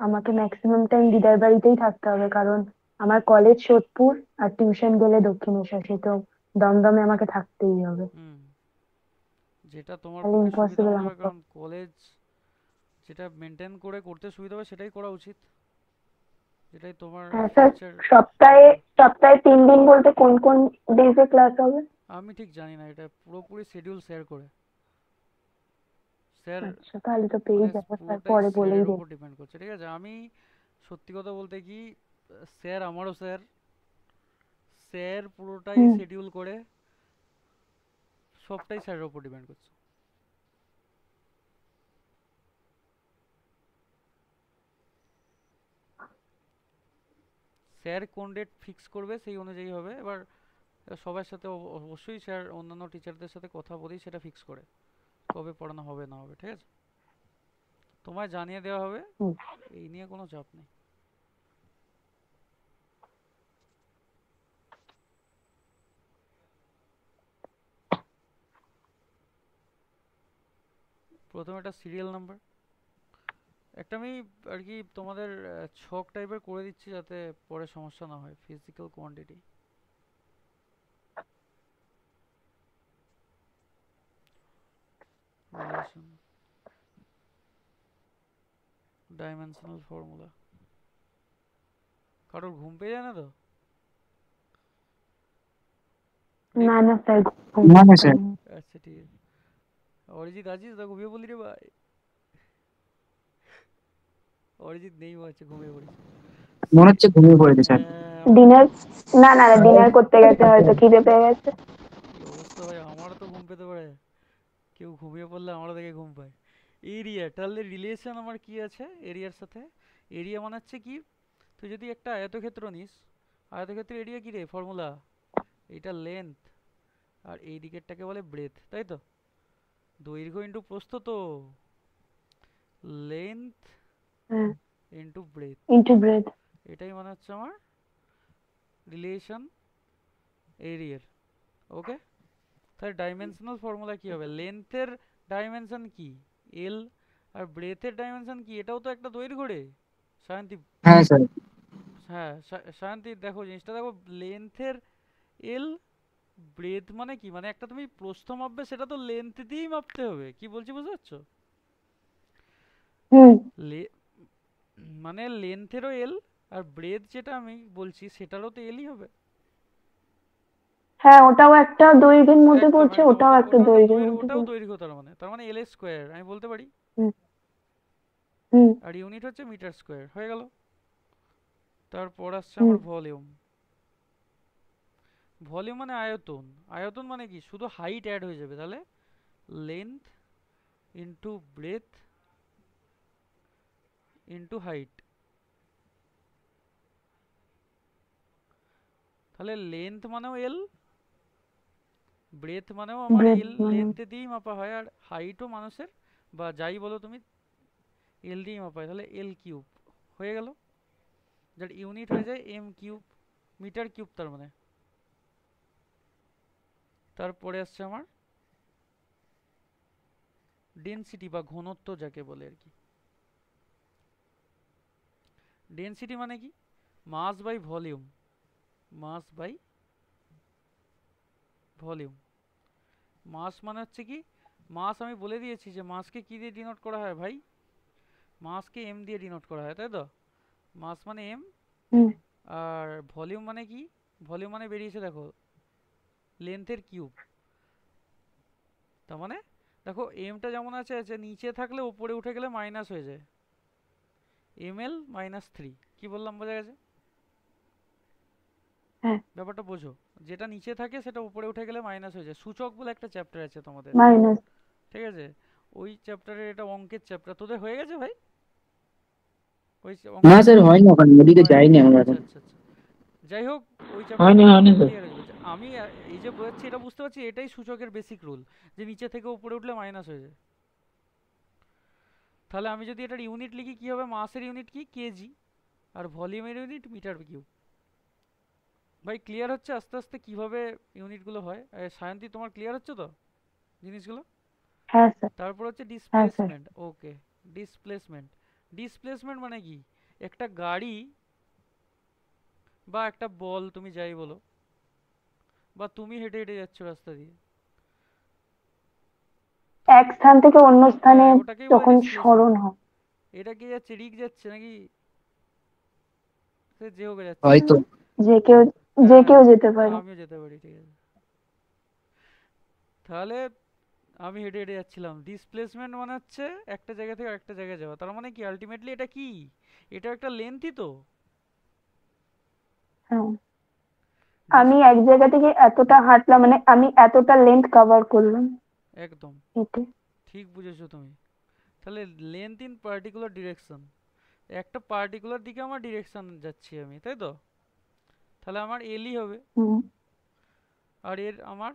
S1: আমাকে ম্যাক্সিমাম টাইম দিদার বাড়িতেই থাকতে হবে, কারণ আমার কলেজ সোদপুর আর টিউশন গেলে দক্ষিণেশ্বর, সে তো দমদমে আমাকে থাকতেই হবে।
S2: হুম, যেটা তোমার
S1: তাহলে
S2: পক্ষে সুবিধা
S1: ইম্পসিবল
S2: মনে
S1: আমার
S2: হবে, কারণ কলেজ যেটা মেনটেন করে করতে সুবিধা হবে সেটাই করা উচিত, যেটাই তোমার
S1: হ্যাঁ স্যার,
S2: ফিউচার।
S1: সপ্তাহে সপ্তাহে 3 দিন বলতে কোন কোন ডেজে ক্লাস হবে?
S2: আমি ঠিক জানি না, এটা পুরোপুরি শিডিউল শেয়ার করে স্যার,
S1: আচ্ছা, তাহলে তো পেয়ে
S2: মানে
S1: যাবো স্যার,
S2: পুরোটাই
S1: পরে বলেই
S2: স্যারের
S1: দেবো।
S2: উপর ডিপেন্ড করছে, ঠিক আছে। আমি সত্যি কথা বলতে কি, স্যার আমারও স্যার, স্যার পুরোটাই
S1: হুম।
S2: শিডিউল করে, সবটাই স্যারের উপর ডিপেন্ড করছে। স্যার কোন ডেট ফিক্স করবে সেই অনুযায়ী হবে। এবার সবার সাথে অবশ্যই স্যার অন্যান্য টিচারদের সাথে কথা বলেই সেটা ফিক্স করে কবে পড়ানো হবে না হবে, ঠিক আছে। তোমায় জানিয়ে দেওয়া হবে,
S1: হুম।
S2: এই নিয়ে কোনো চাপ নেই। প্রথমে একটা সিরিয়াল নাম্বার, একটা আমি আর কি তোমাদের ছক টাইপের করে দিচ্ছি যাতে পরে সমস্যা না হয়। Physical quantity, relation, dimensional formula. কারোর ঘুম পেয়ে যায় না তো?
S1: না না স্যার,
S4: না না স্যার,
S2: আচ্ছা ঠিক আছে। অরিজিৎ আছিস তো? ঘুমিয়ে বললি রে ভাই। অরিজিৎ নেই, হচ্ছে ঘুমিয়ে পড়েছে।
S4: মনে হচ্ছে ঘুমিয়ে পড়েছে স্যার।
S1: ডিনার, না না ডিনার করতে গেছে, হয়তো খিদে পেয়ে গেছে।
S2: কি অবস্থা ভাই, আমারও তো ঘুম পেতে পারে, কেউ ঘুমিয়ে পড়লে আমারও দেখে ঘুম পায়। এরিয়া, তাহলে রিলেশন আমার কি আছে এরিয়ার সাথে? এরিয়া মানে হচ্ছে কি, তুই যদি একটা আয়তক্ষেত্র নিস, আয়তক্ষেত্রের এরিয়া কি রে, ফর্মুলা, এইটা লেন্থ, আর এই দিকেরটাকে বলে ব্রেথ, তাই তো? দৈর্ঘ্য ইন্টু প্রস্থ, তো লেন্থ
S1: হ্যাঁ,
S2: ইন্টু ব্রেথ,
S1: ইন্টু ব্রেড।
S2: এটাই মানে হচ্ছে আমার রিলেশন এরিয়ার। ওকে, তাহলে ডাইমেনশনাল ফর্মুলা কি হবে? লেন্থের ডাইমেনশন কি, এল, আর ব্রেথের ডাইমেনশন কি, এটাও তো একটা দৈর্ঘ্য রে সায়ন্তী।
S4: হ্যাঁ স্যার।
S2: হ্যাঁ সায়ন্তী, দেখো জিনিসটা দেখো, লেন্থের এল, ব্রেথ মানে কি, মানে একটা তুমি প্রস্থ মাপবে সেটা তো লেন্থ দিয়েই মাপতে হবে, কি বলছি বুঝতে পারছো?
S1: হুম।
S2: লে মানে লেন্থেরও এল, আর ব্রেথ যেটা আমি বলছি সেটারও তো এলই হবে।
S1: হ্যাঁ, ওটাও একটা দৈর্ঘ্যের মধ্যে
S2: একদম
S1: পড়ছে,
S2: একদম,
S1: ওটাও
S2: ওটা
S1: একটা
S2: ওটা একটা
S1: দৈর্ঘ্যের
S2: দৈর্ঘ্য,
S1: মধ্যে
S2: ওটাও
S1: পড়ছে।
S2: দৈর্ঘ্য, তার মানে এল স্কোয়ার আমি বলতে পারি।
S1: হুম। হুম।
S2: আর ইউনিট হচ্ছে মিটার স্কোয়ার, হয়ে গেল। তারপর আসছে
S1: হুম।
S2: আমার ভলিউম। ভলিউম মানে আয়তন, আয়তন মানে কি, শুধু হাইট অ্যাড হয়ে যাবে, তাহলে length into breadth into height. তাহলে লেন্থ মানেও এল, ব্রেথ মানেও আমার
S1: ব্রেড
S2: এল,
S1: মানে
S2: লেন্থ দিয়েই মাপা হয়, আর হাইটও মানুষের বা যাই বলো তুমি এল দিয়েই মাপা হয়, তাহলে এল কিউব হয়ে গেল, যার ইউনিট হয়ে যায় এম কিউব, মিটার কিউব তার মানে। তারপরে আসছে আমার ডেনসিটি বা ঘনত্ব যাকে বলে আর কি। ডেনসিটি মানে কি, mass by volume, mass by volume. Mass মানে হচ্ছে কি, মাস আমি বলে দিয়েছি যে মাসকে কি দিয়ে ডিনোট করা হয় ভাই, মাসকে এম দিয়ে ডিনোট করা হয়, তাই তো? মাস মানে এম,
S1: হুম।
S2: আর ভলিউম মানে কি, ভলিউম মানে বেরিয়েছে দেখো লেন্থের কিউব। তার মানে দেখো এমটা যেমন আছে আছে, নিচে থাকলে উপরে উঠে গেলে মাইনাস হয়ে যায়, এম এল -3। কি বললাম, বোঝা গেছে?
S1: হ্যাঁ,
S2: ব্যাপারটা বোঝো, যেটা নিচে থাকে সেটা উপরে উঠে গেলে মাইনাস হয়ে যায়। সূচক বলে একটা চ্যাপ্টার আছে তোমাদের,
S1: মাইনাস।
S2: ঠিক আছে? ওই চ্যাপ্টারের, এটা অঙ্কের চ্যাপ্টার, তোদের হয়ে গেছে ভাই? ওই
S4: না
S2: অঙ্কের
S4: স্যার, হয়নি, ওখানে ওদিকে
S2: হয়নি?
S4: যাইনি আমরা
S2: আচ্ছা
S4: এখন।
S2: আচ্ছা আচ্ছা, যাই হোক, ওই
S4: হয়নি,
S2: চ্যাপ্টারটা
S4: হয়নি
S2: মোটামুটি
S4: স্যার।
S2: ক্লিয়ার হয়ে যাবে। আমি এই যে বোঝাচ্ছি এটা বুঝতে পারছি, এটাই সূচকের বেসিক রুল, যে নিচে থেকে উপরে উঠলে মাইনাস হয়ে যায়। তাহলে আমি যদি এটার ইউনিট লিখি কি হবে, মাসের ইউনিট কি, কেজি, আর ভলিউমের ইউনিট মিটার কিউব। ভাই ক্লিয়ার হচ্ছে আস্তে আস্তে কিভাবে ইউনিটগুলো হয়? সায়ন্তী তোমার ক্লিয়ার হচ্ছে তো জিনিসগুলো?
S1: হ্যাঁ স্যার।
S2: তারপর হচ্ছে
S1: হ্যাঁ স্যার।
S2: ডিসপ্লেসমেন্ট। ওকে, ডিসপ্লেসমেন্ট ডিসপ্লেসমেন্ট মানে কি, একটা গাড়ি বা একটা বল, তুমি যাই বলো, বা তুমি হেঁটে হেঁটে যাচ্ছ রাস্তা দিয়ে,
S1: এক স্থান থেকে অন্য স্থানে
S2: হ্যাঁ ওটাকেই বলে
S1: যখন
S2: ডিসপ্লেসমেন্ট।
S1: সরণ হয়।
S2: এটা কি যাচ্ছে, রিক যাচ্ছে নাকি সে যে হোক যাচ্ছে?
S4: হয়তো।
S1: যে কেউ যে
S2: হ্যাঁ
S1: কেউ যেতে পারে।
S2: আমিও যেতে পারি, ঠিক আছে। তাহলে আমি হেঁটে হেঁটে যাচ্ছিলাম, ডিসপ্লেসমেন্ট মানে হচ্ছে একটা জায়গা থেকে আরেকটা জায়গায় যাওয়া। তার মানে কি আলটিমেটলি এটা কি, এটা একটা লেন্থই তো।
S1: হ্যাঁ,
S2: ডিস
S1: আমি এক জায়গা থেকে এতটা হাঁটলাম, মানে আমি এতটা লেন্থ কভার করলাম,
S2: একদম
S1: হেঁটে।
S2: ঠিক বুঝেছো তুমি। তাহলে লেন্থ ইন পার্টিকুলার ডিরেকশন, একটা পার্টিকুলার দিকে আমার ডিরেকশন যাচ্ছি আমি, তাই তো? তাহলে আমার এলই হবে,
S1: হুম।
S2: আর এর আমার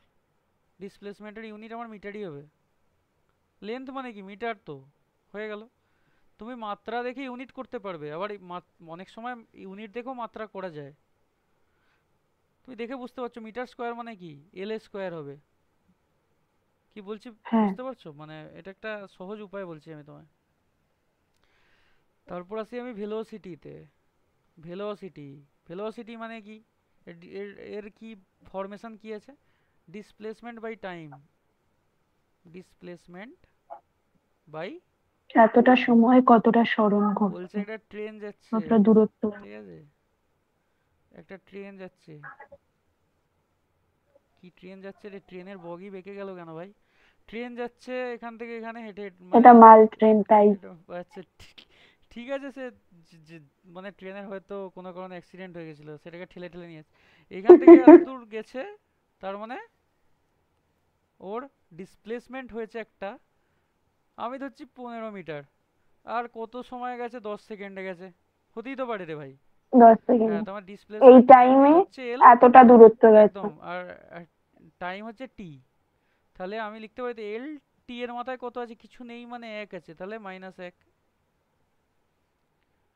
S2: ডিসপ্লেসমেন্টের ইউনিট আমার মিটারই হবে। লেন্থ মানে কি মিটার, তো হয়ে গেল। তুমি মাত্রা দেখে ইউনিট করতে পারবে, আবার অনেক সময় ইউনিট দেখেও মাত্রা করা যায়। তুমি দেখে বুঝতে পারছো মিটার স্কোয়ার মানে কি, এল স্কোয়ার হবে। কি বলছি
S1: হ্যাঁ,
S2: বুঝতে পারছো? মানে এটা একটা সহজ উপায় বলছি আমি তোমায়। তারপর আসি আমি ভেলোসিটিতে। ভেলোসিটি, ভেলোসিটি মানে কি, এর কি ফরমেশন কি আছে, displacement by time, displacement by,
S1: এতটা সময় কতটা সরণ
S2: বলছে
S1: করছে,
S2: একটা ট্রেন যাচ্ছে,
S1: কতটা দূরত্ব।
S2: ঠিক আছে, একটা ট্রেন যাচ্ছে, কি ট্রেন যাচ্ছে রে, ট্রেনের বগি বেঁকে গেল কেন ভাই? ট্রেন যাচ্ছে এখান থেকে এখানে হেঁটে মানে,
S1: এটা মাল ট্রেন, তাই।
S2: এটা আচ্ছা ঠিক, ঠিক আছে সে মানে ট্রেনের হয়তো কোনো কারণে অ্যাক্সিডেন্ট হয়ে গেছিলো, সেটাকে ঠেলে ঠেলে নিয়ে এখান থেকে এত দূর গেছে। তার মানে ওর ডিসপ্লেসমেন্ট হয়েছে একটা, আমি ধরছি 15 মিটার, আর কত সময় গেছে, 10 সেকেন্ডে গেছে, হতেই তো পারে রে ভাই।
S1: 10 সেকেন্ড।
S2: হ্যাঁ তোমার
S1: এই
S2: ডিসপ্লেসমেন্ট ইউনিট
S1: টাইমে
S2: হচ্ছে এল,
S1: এতটা দূরত্ব গেছে।
S2: একদম, আর টাইম হচ্ছে টি। তাহলে আমি লিখতে পারি এল, টি এর মাথায় কত আছে, কিছু নেই মানে 1 আছে, তাহলে -1,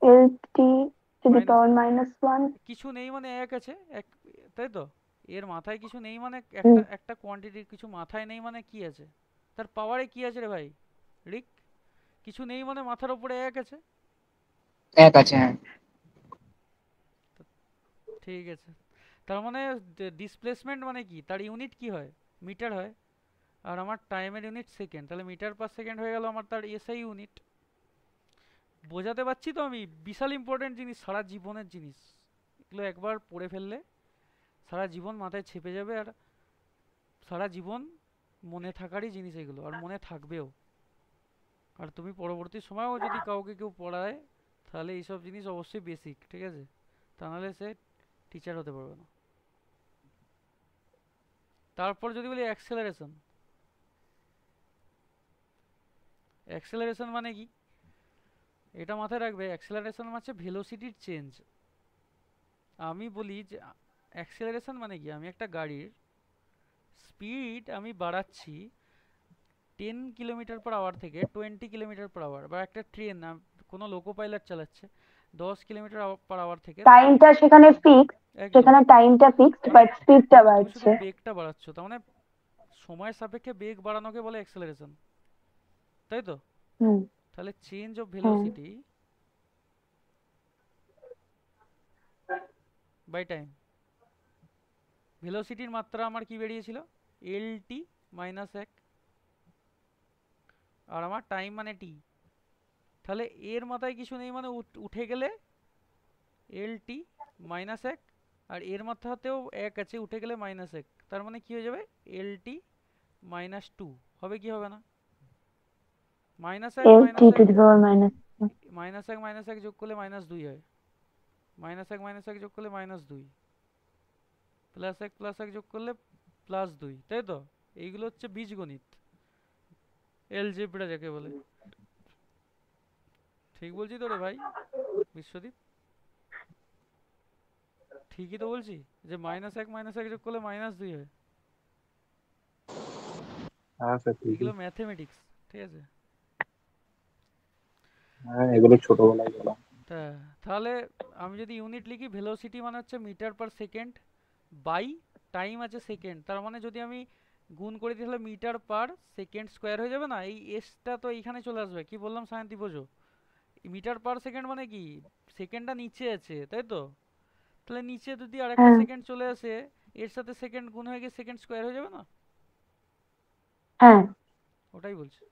S1: এল টি টু দি
S2: মাইনাস,
S1: পাওয়ার -1।
S2: কিছু নেই মানে 1 আছে, এক, তাই তো? এর মাথায় কিছু নেই মানে
S1: হুম।
S2: একটা একটা কোয়ান্টিটির কিছু মাথায় নেই মানে কি আছে, তার পাওয়ারে কি আছে রে ভাই রিক? কিছু নেই মানে মাথার উপরে 1 আছে।
S4: এক আছে, হ্যাঁ।
S2: ঠিক আছে, তার মানে ডিসপ্লেসমেন্ট মানে কি, তার ইউনিট কি হয়, মিটার হয়, আর আমার টাইমের ইউনিট সেকেন্ড, তাহলে মিটার পার সেকেন্ড হয়ে গেল আমার তার এসআই ইউনিট। বোঝাতে পারছি তো আমি? বিশাল ইম্পর্টেন্ট জিনিস, সারা জীবনের জিনিস, এগুলো একবার পড়ে ফেললে সারা জীবন মাথায় ছেপে যাবে, আর সারা জীবন মনে থাকারই জিনিস এগুলো, আর মনে থাকবেও। আর তুমি পরবর্তী সময়েও যদি কাউকে কেউ পড়ায়, তাহলে এইসব জিনিস অবশ্যই বেসিক, ঠিক আছে? তা নাহলে সে টিচার হতে পারবে না। তারপর যদি বলি অ্যাক্সেলারেশন, অ্যাক্সেলারেশন মানে কি, এটা মাথায় রাখবে, অ্যাক্সেলারেশন মানে ভেলোসিটির চেঞ্জ। আমি বলি যে অ্যাক্সেলারেশন মানে কি, আমি একটা গাড়ির স্পিড আমি বাড়াচ্ছি 10 কিলোমিটার পার আওয়ার থেকে 20 কিলোমিটার পার আওয়ার, বা একটা ট্রেন কোনো লোকো পাইলট চালাচ্ছে 10 কিলোমিটার পার আওয়ার থেকে,
S1: টাইমটা সেখানে ফিক্স,
S2: একদম,
S1: সেখানে টাইমটা ফিক্সড,
S2: মানে
S1: বাট স্পিডটা
S2: তুমি শুধু
S1: বাড়ছে।
S2: বেগটা বাড়াচ্ছ, তার মানে সময়ের সাপেক্ষে বেগ বাড়ানোকে বলে অ্যাক্সেলারেশন, তাই তো?
S1: হুম।
S2: তাহলে চেঞ্জ অফ
S1: হ্যাঁ।
S2: ভেলোসিটি বাই টাইম, ভেলোসিটির মাত্রা আমার কি বেরিয়েছিল, এল টি -1, আর আমার টাইম মানে টি। তাহলে এর মাথায় কিছু নেই মানে উঠে গেলে এল টি -1, আর এর মাথাতেও 1 আছে, উঠে গেলে -1, তার মানে কি হয়ে যাবে, এল টি -2 হবে কি হবে না? -1
S1: এল টি টু
S2: -1,
S1: দি পাওয়ার মাইনাস।
S2: -1 যোগ করলে -2 হয়, -1 যোগ করলে -2, +1 যোগ করলে +2, তাই তো? এইগুলো হচ্ছে বীজগণিত, এলজেব্রা যাকে বলে। ঠিক বলছি তো রে ভাই বিশ্বদীপ? ঠিকই তো বলছি যে -1 যোগ করলে -2 হয়,
S3: হ্যাঁ স্যার ঠিকই।
S2: এগুলো ম্যাথমেটিক্স, ঠিক আছে?
S3: হ্যাঁ এগুলো ছোটবেলায় বলা।
S2: তা তাহলে আমি যদি ইউনিট লিখি, ভেলোসিটি মানে হচ্ছে metre per second by time আছে সেকেন্ড, তার মানে যদি আমি গুণ করে দিই তাহলে মিটার পার সেকেন্ড স্কোয়ার হয়ে যাবে না? এই এসটা তো এইখানে চলে আসবে, কি বললাম সায়ন্তি বোঝো? মিটার পার সেকেন্ড মানে কি, সেকেন্ডটা নিচে আছে তাই তো, তাহলে নিচে যদি আরেকটা
S1: হ্যাঁ
S2: সেকেন্ড চলে আসে এর সাথে সেকেন্ড গুণ হয়ে গিয়ে সেকেন্ড স্কোয়ার হয়ে যাবে না?
S1: হ্যাঁ
S2: ওটাই বলছি।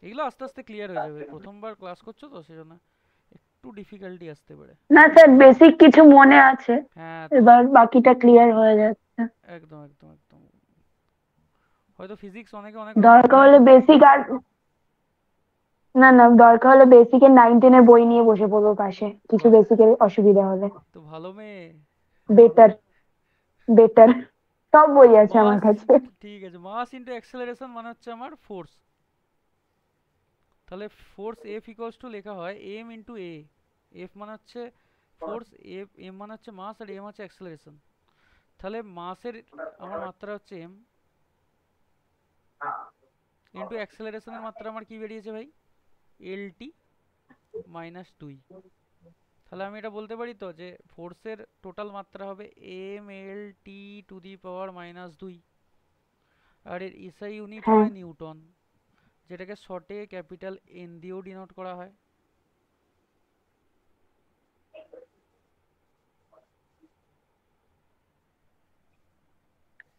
S2: এগুলো আস্তে আস্তে ক্লিয়ার হয়ে যাবে, প্রথমবার ক্লাস করছো তো সেজন্য একটু ডিফিকাল্টি আসতে পারে।
S1: না স্যার, বেসিক কিছু মনে আছে,
S2: হ্যাঁ তো
S1: এবার বাকিটা ক্লিয়ার হয়ে যাচ্ছে।
S2: একদম একদম একদম। হয়তো ফিজিক্স অনেকে অনেক রকম
S1: দরকার
S2: পড়ে।
S1: হলে বেসিক আর, না না, দরকার হলে বেসিকের 9-10 বই নিয়ে বসে পড়বো পাশে, কিছু
S2: বাহ,
S1: বেসিকের অসুবিধা হলে।
S2: তো ভালো মেয়ে।
S1: বেটার, বেটার, সব বই আছে আমার
S2: মাস,
S1: কাছে।
S2: ঠিক আছে, মাস ইন্টু অ্যাক্সেলারেশন মানে হচ্ছে আমার ফোর্স। তাহলে ফোর্স এফ ইকুয়ালস টু লেখা হয় এম ইন্টু এ। এফ মানে হচ্ছে ফোর্স, এফ এম মানে হচ্ছে মাস, আর এম হচ্ছে অ্যাক্সেলারেশন। তাহলে মাসের আমার মাত্রা হচ্ছে এম, ইন্টু অ্যাক্সেলারেশনের মাত্রা আমার কি বেরিয়েছে ভাই, এল টি মাইনাস 2। তাহলে আমি এটা বলতে পারি তো যে ফোর্সের টোটাল মাত্রা হবে M L T to the power minus 2, আর এর এসআই ইউনিট
S1: হ্যাঁ
S2: হয় নিউটন, যেটাকে শর্টে ক্যাপিটাল এন দিয়েও ডিনোট করা হয়।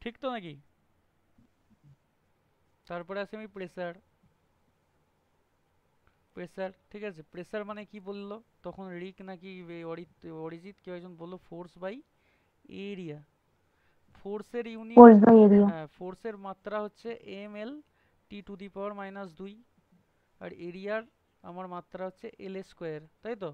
S2: ঠিক তো নাকি? তারপরে আছে আমি প্রেসার। প্রেসার ঠিক আছে, প্রেসার মানে কি বললো তখন রিক নাকি অরিজিৎ কেউ একজন বললো ফোর্স বাই এরিয়া। ফোর্সের ইউনিট,
S1: ফোর্স বাই এরিয়া।
S2: হ্যাঁ ফোর্সের মাত্রা হচ্ছে M L T to the power minus 2, আর এরিয়ার আমার মাত্রা হচ্ছে এল স্কোয়ার, তাই তো?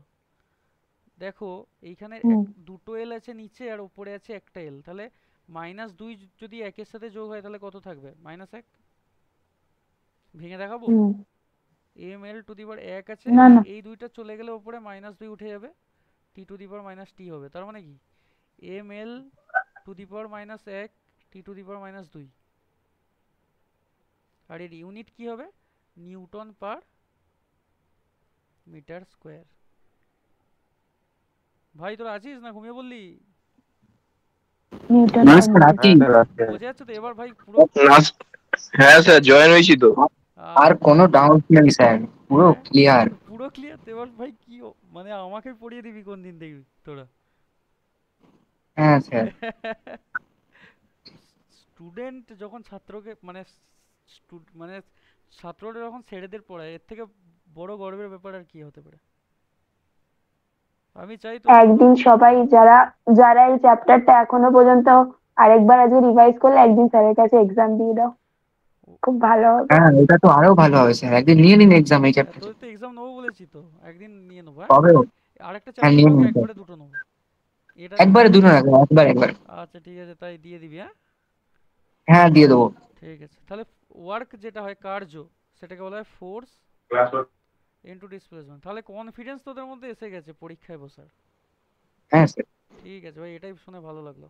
S2: দেখো এইখানে
S1: হুম
S2: দুটো এল আছে নিচে আর উপরে আছে একটা এল, তাহলে -2 যদি একের সাথে যোগ হয় তাহলে কত থাকবে, -1। ভেঙে দেখাবো?
S1: হুম।
S2: M L to the power 1 আছে,
S1: না না।
S2: এই দুইটা চলে গেলে উপরে -2 উঠে যাবে, টি টু দি পাওয়ার মাইনাস টি হবে। তার মানে কি M L to the power -1 T to the power -2, আর এর ইউনিট কি হবে, নিউটন পার মিটার স্কোয়ার। ভাই তোরা আছিস না ঘুমিয়ে বললি?
S1: নিউটন
S4: না
S1: পার
S4: স্যার
S1: মিটার।
S4: আছি।
S3: হ্যাঁ স্যার আছে।
S2: বোঝা যাচ্ছে তো এবার ভাই পুরো?
S7: লাস্ট, হ্যাঁ স্যার জয়েন হয়েছি তো।
S4: আর
S2: আচ্ছা
S4: কোনো ডাউট নেই স্যার, পুরো
S2: হ্যাঁ
S4: ক্লিয়ার।
S2: পুরো ক্লিয়ার তো এবার ভাই, কি মানে আমাকে পড়িয়ে দিবি কোন দিন দেখবি তোরা।
S4: হ্যাঁ স্যার।
S2: স্টুডেন্ট যখন ছাত্রকে মানে মানে ছাত্ররা যখন ছেড়েদের পড়ায়, এর থেকে বড় গর্বের ব্যাপার আর কি হতে পারে? আমি চাই তোরা শুধু,
S1: একদিন সবাই যারা যারা এই চ্যাপ্টারটা এখনো পর্যন্ত আরেকবার আজকে রিভাইজ করলে, একদিন স্যারের কাছে এক্সাম দিয়ে দাও, খুব ভালো হবে।
S4: হ্যাঁ এটা তো আরো ভালো হবে স্যার, একদিন নিয়ে নিন এক্সাম এই চ্যাপ্টারে।
S2: তোদের তো এক্সাম নেবো বলেছি তো, একদিন নিয়ে নেবো হ্যাঁ।
S4: কবে?
S2: আরেকটা
S4: হ্যাঁ
S2: চ্যাপ্টার
S4: নিয়ে
S2: নেবো,
S4: নিন স্যার।
S2: একবারে দুটো নেবো, এটা
S4: একবারে দুটো না স্যার, একবার একবার।
S2: আচ্ছা ঠিক আছে তাই দিয়ে দিবি হ্যাঁ।
S4: হ্যাঁ দিয়ে দেবো।
S2: ঠিক আছে, তাহলে ওয়ার্ক যেটা হয় কার্য, সেটাকে বলা হয় ফোর্স ইনটু ডিসপ্লেসমেন্ট। তাহলে কনফিডেন্স তোদের মধ্যে এসে গেছে পরীক্ষায় বসার।
S4: হ্যাঁ স্যার।
S2: ঠিক আছে ভাই, এটাই শুনে ভালো লাগলো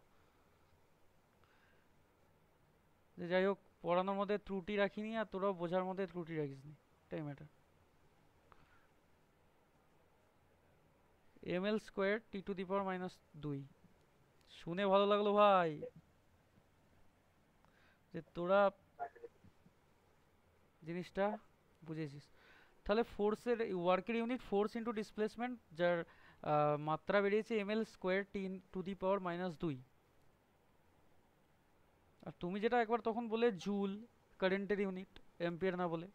S2: যে যাই হোক পড়ানোর মধ্যে ত্রুটি রাখিনি, আর তোরাও বোঝার মধ্যে ত্রুটি রাখিসনি, এটাই matter. M L square T to the power -2, শুনে ভালো লাগলো ভাই যে তোরা জিনিসটা বুঝেছিস। তাহলে ফোর্সের ওয়ার্কের ইউনিট ফোর্স ইন্টু ডিসপ্লেসমেন্ট, যার মাত্রা বেরিয়েছে M L square T to the power -2। আর তুমি যেটা একবার তখন বলে জুল, কারেন্টের ইউনিট, অ্যাম্পিয়ার না বলে,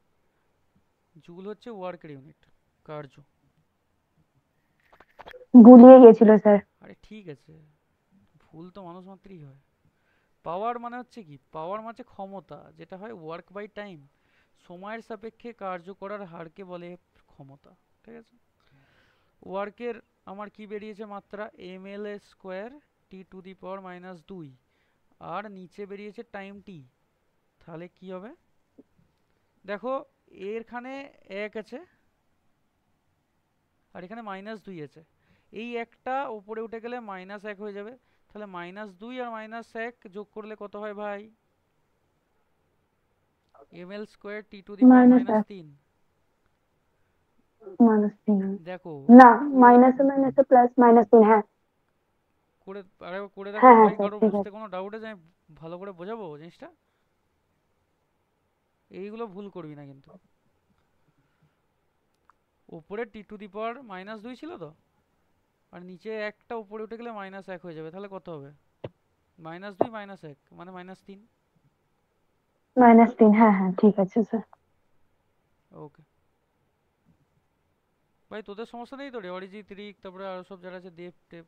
S2: জুল হচ্ছে ওয়ার্কের ইউনিট, কার্য।
S1: গুলিয়ে গেছিল স্যার।
S2: আরে ঠিক আছে, ভুল তো মানুষ মাত্রই হয়। পাওয়ার মানে হচ্ছে কি, পাওয়ার মানে ক্ষমতা, যেটা হয় ওয়ার্ক বাই টাইম, সময়ের সাপেক্ষে কার্য করার হারকে বলে ক্ষমতা, ঠিক আছে? ওয়ার্কের আমার কি বেরিয়েছে মাত্রা, M L square T to the power -2, আর নিচে বেরিয়েছে টাইম টি। তাহলে কি হবে দেখো, এখানে 1 আছে আর এখানে -2 আছে, এই একটা উপরে উঠে গেলে -1 হয়ে যাবে। তাহলে -2 আর -1 যোগ করলে কত হয় ভাই, M L square T to the power
S1: -1,
S2: -3।
S1: -3।
S2: দেখো
S1: না,
S2: করে
S1: মাইনাসে মাইনাসে প্লাস -3, হ্যাঁ।
S2: করে আরেকবার করে দেখো
S1: হ্যাঁ হ্যাঁ
S2: ভাই,
S1: স্যার,
S2: কারোর
S1: ঠিক
S2: বুঝতে
S1: আছে।
S2: কোনো ডাউট আছে? আমি ভালো করে বোঝাবো জিনিসটা। এইগুলো ভুল করবি না কিন্তু। ওপরে t⁻² ছিল তো, আর নিচে একটা উপরে উঠে গেলে -1 হয়ে যাবে, তাহলে কত হবে? -2 -1 মানে -3।
S1: -3, হ্যাঁ হ্যাঁ ঠিক আছে স্যার।
S2: ওকে ভাই, তোদের সমস্যা নেই তো রে? অরিজিৎ, রিক, তারপরে আরো সব যারা আছে, দেব টেপ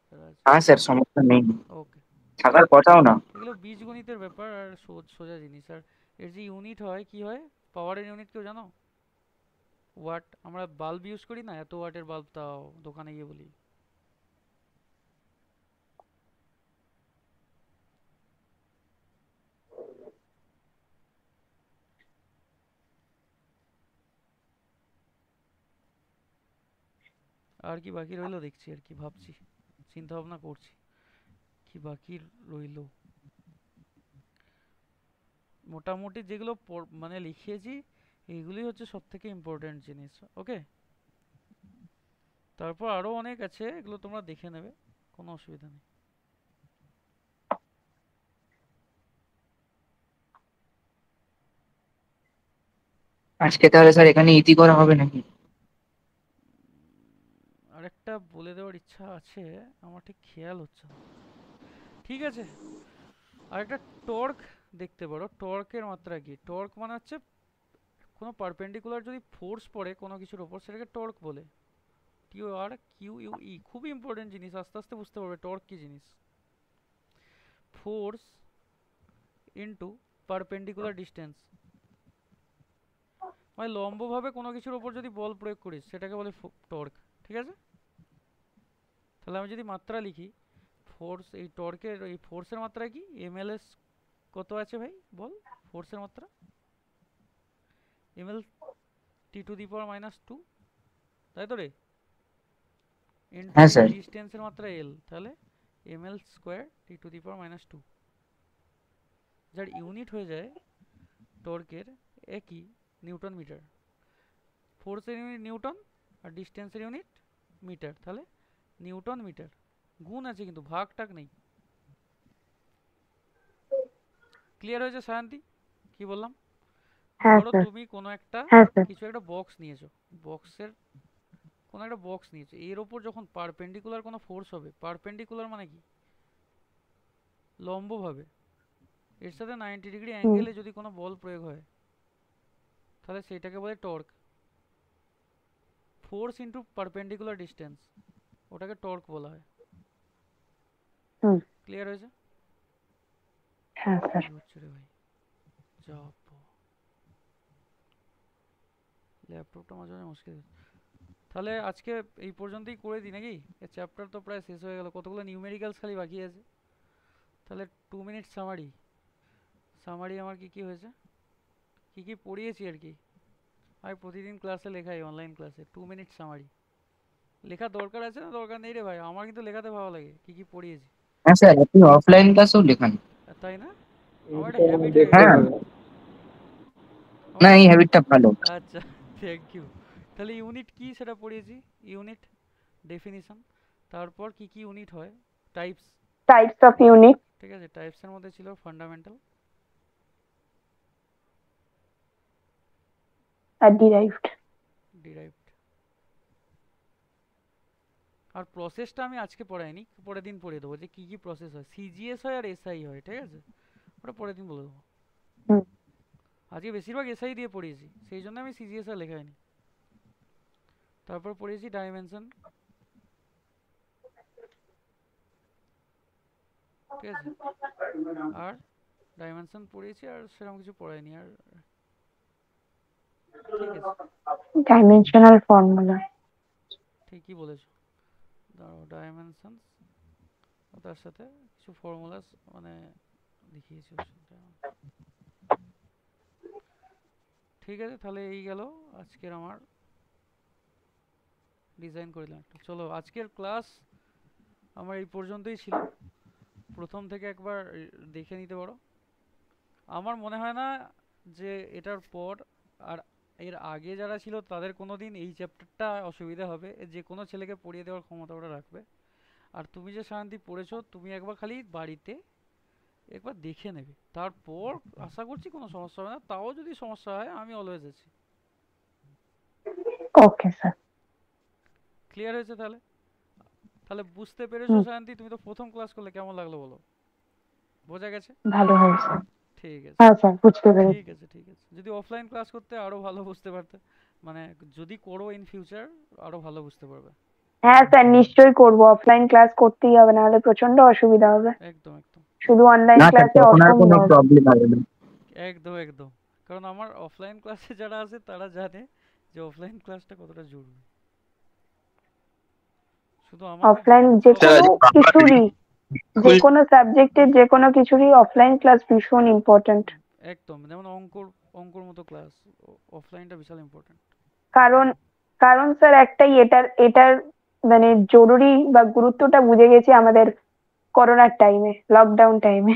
S2: যারা আছে।
S4: হ্যাঁ স্যার, সমস্যা নেই,
S2: ওকে,
S4: থাকার কথাও না।
S2: এগুলো বীজগণিতের ব্যাপার আর সোজা জিনিস। আর এর যে ইউনিট হয়, কি হয় পাওয়ারের ইউনিট, কেউ জানো? ওয়াট। আমরা বাল্ব ইউজ করি না, এত ওয়াটের বাল্ব, তাও দোকানে গিয়ে বলি। আর কি বাকি রইলো দেখছি, আর কি ভাবছি, চিন্তা ভাবনা করছি কি বাকি রইলো। মোটামুটি যেগুলো মানে লিখিয়েছি, এইগুলি হচ্ছে সব থেকে ইম্পর্টেন্ট জিনিস। ওকে, তারপর আরো অনেক আছে, এগুলো তোমরা দেখে নেবে, কোনো অসুবিধা নেই।
S4: আজকে তাহলে স্যার এখানে ইতি করা হবে নাকি?
S2: আরেকটা বলে দেওয়ার ইচ্ছা আছে, আমার ঠিক খেয়াল হচ্ছে না। ঠিক আছে, আরেকটা টর্ক দেখতে পারো। টর্কের মাত্রা কি? টর্ক মানে হচ্ছে কোনো পারপেন্ডিকুলার যদি ফোর্স পড়ে কোনো কিছুর ওপর, সেটাকে টর্ক বলে। TORQUE, খুবই ইম্পর্টেন্ট জিনিস, আস্তে আস্তে বুঝতে পারবে টর্ক কি জিনিস। ফোর্স ইনটু পারপেন্ডিকুলার ডিস্টেন্স, মানে লম্বভাবে কোনো কিছুর ওপর যদি বল প্রয়োগ করিস, সেটাকে বলে টর্ক। ঠিক আছে, তাহলে আমি যদি মাত্রা লিখি, ফোর্স, এই টর্কের এই ফোর্সের মাত্রা কি? mls কত আছে ভাই বল? ফোর্সের মাত্রা ml t⁻², তাই তো রে? ইন্টু
S4: হ্যাঁ স্যার।
S2: ডিস্টেন্সের মাত্রা l, তাহলে ml² t⁻², যার ইউনিট হয়ে যায় টর্কের একই নিউটন মিটার। ফোর্সের ইউনিট নিউটন আর ডিস্টেন্সের ইউনিট মিটার, তাহলে নিউটন মিটার। গুণ আছে কিন্তু ভাগ টাক নেই। ক্লিয়ার হয়েছে সায়ন্তী? কি বললাম?
S1: হ্যাঁ
S2: ধরো
S1: স্যার।
S2: তুমি কোনো একটা
S1: হ্যাঁ স্যার।
S2: কিছু একটা বক্স নিয়েছো, বক্সের কোনো একটা বক্স নিয়েছো, এর ওপর যখন পারপেন্ডিকুলার কোনো ফোর্স হবে, পারপেন্ডিকুলার মানে কি? লম্বভাবে এর সাথে 90 ডিগ্রি অ্যাঙ্গেলে যদি কোনো বল প্রয়োগ হয়, তাহলে সেটাকে বলে torque. Force into perpendicular distance, ওটাকে টর্ক বলা হয়।
S1: হুম।
S2: ক্লিয়ার হয়েছে?
S1: হ্যাঁ স্যার।
S2: কি হচ্ছে রে ভাই, চাপ, ল্যাপটপটা মাঝে মাঝে মুশকিল। তাহলে আজকে এই পর্যন্তই করে দিই নাকি? এই চ্যাপ্টার তো প্রায় শেষ হয়ে গেল, কতগুলো নিউমেরিক্যালস খালি বাকি আছে। তাহলে 2 মিনিট সামারি। সামারি আমার কি কি হয়েছে, কি কি পড়িয়েছি আর কি। আমি প্রতিদিন ক্লাসে লেখাই, অনলাইন ক্লাসে 2 মিনিট সামারি। লেখা দরকার আছে না দরকার নেই রে ভাই? আমার কিন্তু লেখাতে ভালো লাগে কি কি পড়িয়েছি।
S4: হ্যাঁ স্যার, আপনি অফলাইন ক্লাসেও লেখান।
S2: তাই না? আমার একটা
S3: এইটা আমি
S2: হ্যাবিট হয়ে
S3: দেখতে
S2: গেছে।
S4: হ্যাঁ,
S3: পারি।
S2: আমার
S4: না
S2: একটা
S4: এই হ্যাবিটটা ভালো।
S2: আচ্ছা, থ্যাংক ইউ। তাহলে ইউনিট কি সেটা পড়িয়েছি, ইউনিট ডেফিনিশন, তারপর কি কি ইউনিট হয়, টাইপস।
S1: টাইপস অফ ইউনিট
S2: ঠিক আছে, টাইপসের মধ্যে ছিল ফান্ডামেন্টাল,
S1: আর ডিরাইভড।
S2: ডিরাইভড। আর প্রসেসটা আমি আজকে পড়াইনি, পরের দিন পড়িয়ে দেবো যে কি কি প্রসেস হয়। সিজিএস হয় আর এসআই হয়, ঠিক আছে? ওটা পরের দিন বলে দেবো।
S1: হুম।
S2: আজকে বেশিরভাগ এসআই দিয়ে পড়িয়েছি, সেই জন্য আমি সিজিএস আর লেখাইনি। তারপর পড়িয়েছি ডাইমেনশন, ঠিক আছে? আর ডাইমেনশন পড়িয়েছি, আর সেরকম কিছু পড়াইনি আর। ঠিক আছে,
S1: ডাইমেনশনাল ফর্মুলা।
S2: ঠিকই বলেছো। দাঁড়াও, ডাইমেনশন তার সাথে কিছু ফর্মুলাস মানে দেখিয়েছি ওর সাথে। ঠিক আছে, তাহলে এই গেল আজকের আমার ডিজাইন করিলাম একটা। চলো, আজকের ক্লাস আমার এই পর্যন্তই ছিল। প্রথম থেকে একবার দেখে নিতে পারো। আমার মনে হয় না যে এটার পর আর এর আগে যারা ছিল তাদের কোনো দিন এই চ্যাপ্টারটা অসুবিধা হবে, যে কোনো ছেলেকে পড়িয়ে দেওয়ার ক্ষমতা ওরা রাখবে। আর তুমি যে শান্তি পড়েছো, তুমি একবার খালি বাড়িতে একবার দেখে নেবে, তারপর আশা করছি কোনো সমস্যা হবে না। তাও যদি সমস্যা হয় আমি অলওয়েজ আছি।
S1: Okay sir.
S2: ক্লিয়ার হয়েছে তাহলে? তাহলে বুঝতে পেরেছো সায়ন্তী? তুমি তো প্রথম ক্লাস করলে, কেমন লাগলো বলো? বোঝা গেছে?
S1: ভালো হয়েছে।
S2: ঠিক আছে,
S1: হ্যাঁ স্যার, বুঝতে পেরেছি।
S2: ঠিক আছে, ঠিক আছে। যদি অফলাইন ক্লাস করতে আরো ভালো বুঝতে পারতে, মানে যদি করো ইন ফিউচার আরো ভালো বুঝতে পারবে।
S1: হ্যাঁ স্যার, নিশ্চয়ই করবো। অফলাইন ক্লাস করতেই হবে, নাহলে প্রচন্ড অসুবিধা হবে।
S2: একদম একদম
S1: শুধু অনলাইন
S4: না স্যার,
S1: ক্লাসে
S4: তখন আর কোনো
S1: অসম্ভব।
S4: প্রবলেম হবে না।
S2: একদম একদম। কারণ আমার অফলাইন ক্লাসে যারা আছে তারা জানে যে অফলাইন ক্লাসটা কতটা জরুরি। শুধু আমাকে
S1: অফলাইন যে
S7: স্যার
S1: কোনো
S7: আজ
S1: কিছুরই, যে কোনো সাবজেক্টের যে কোনো কিছুরই অফলাইন ক্লাস ভীষণ ইম্পর্ট্যান্ট।
S2: একদম, যেমন অঙ্কর মতো ক্লাস, অফলাইনটা বিশাল ইম্পর্টেন্ট।
S1: কারণ কারণ স্যার একটাই, এটার মানে জরুরি বা গুরুত্বটা বুঝে গেছি আমাদের করোনার টাইমে, লকডাউন টাইমে।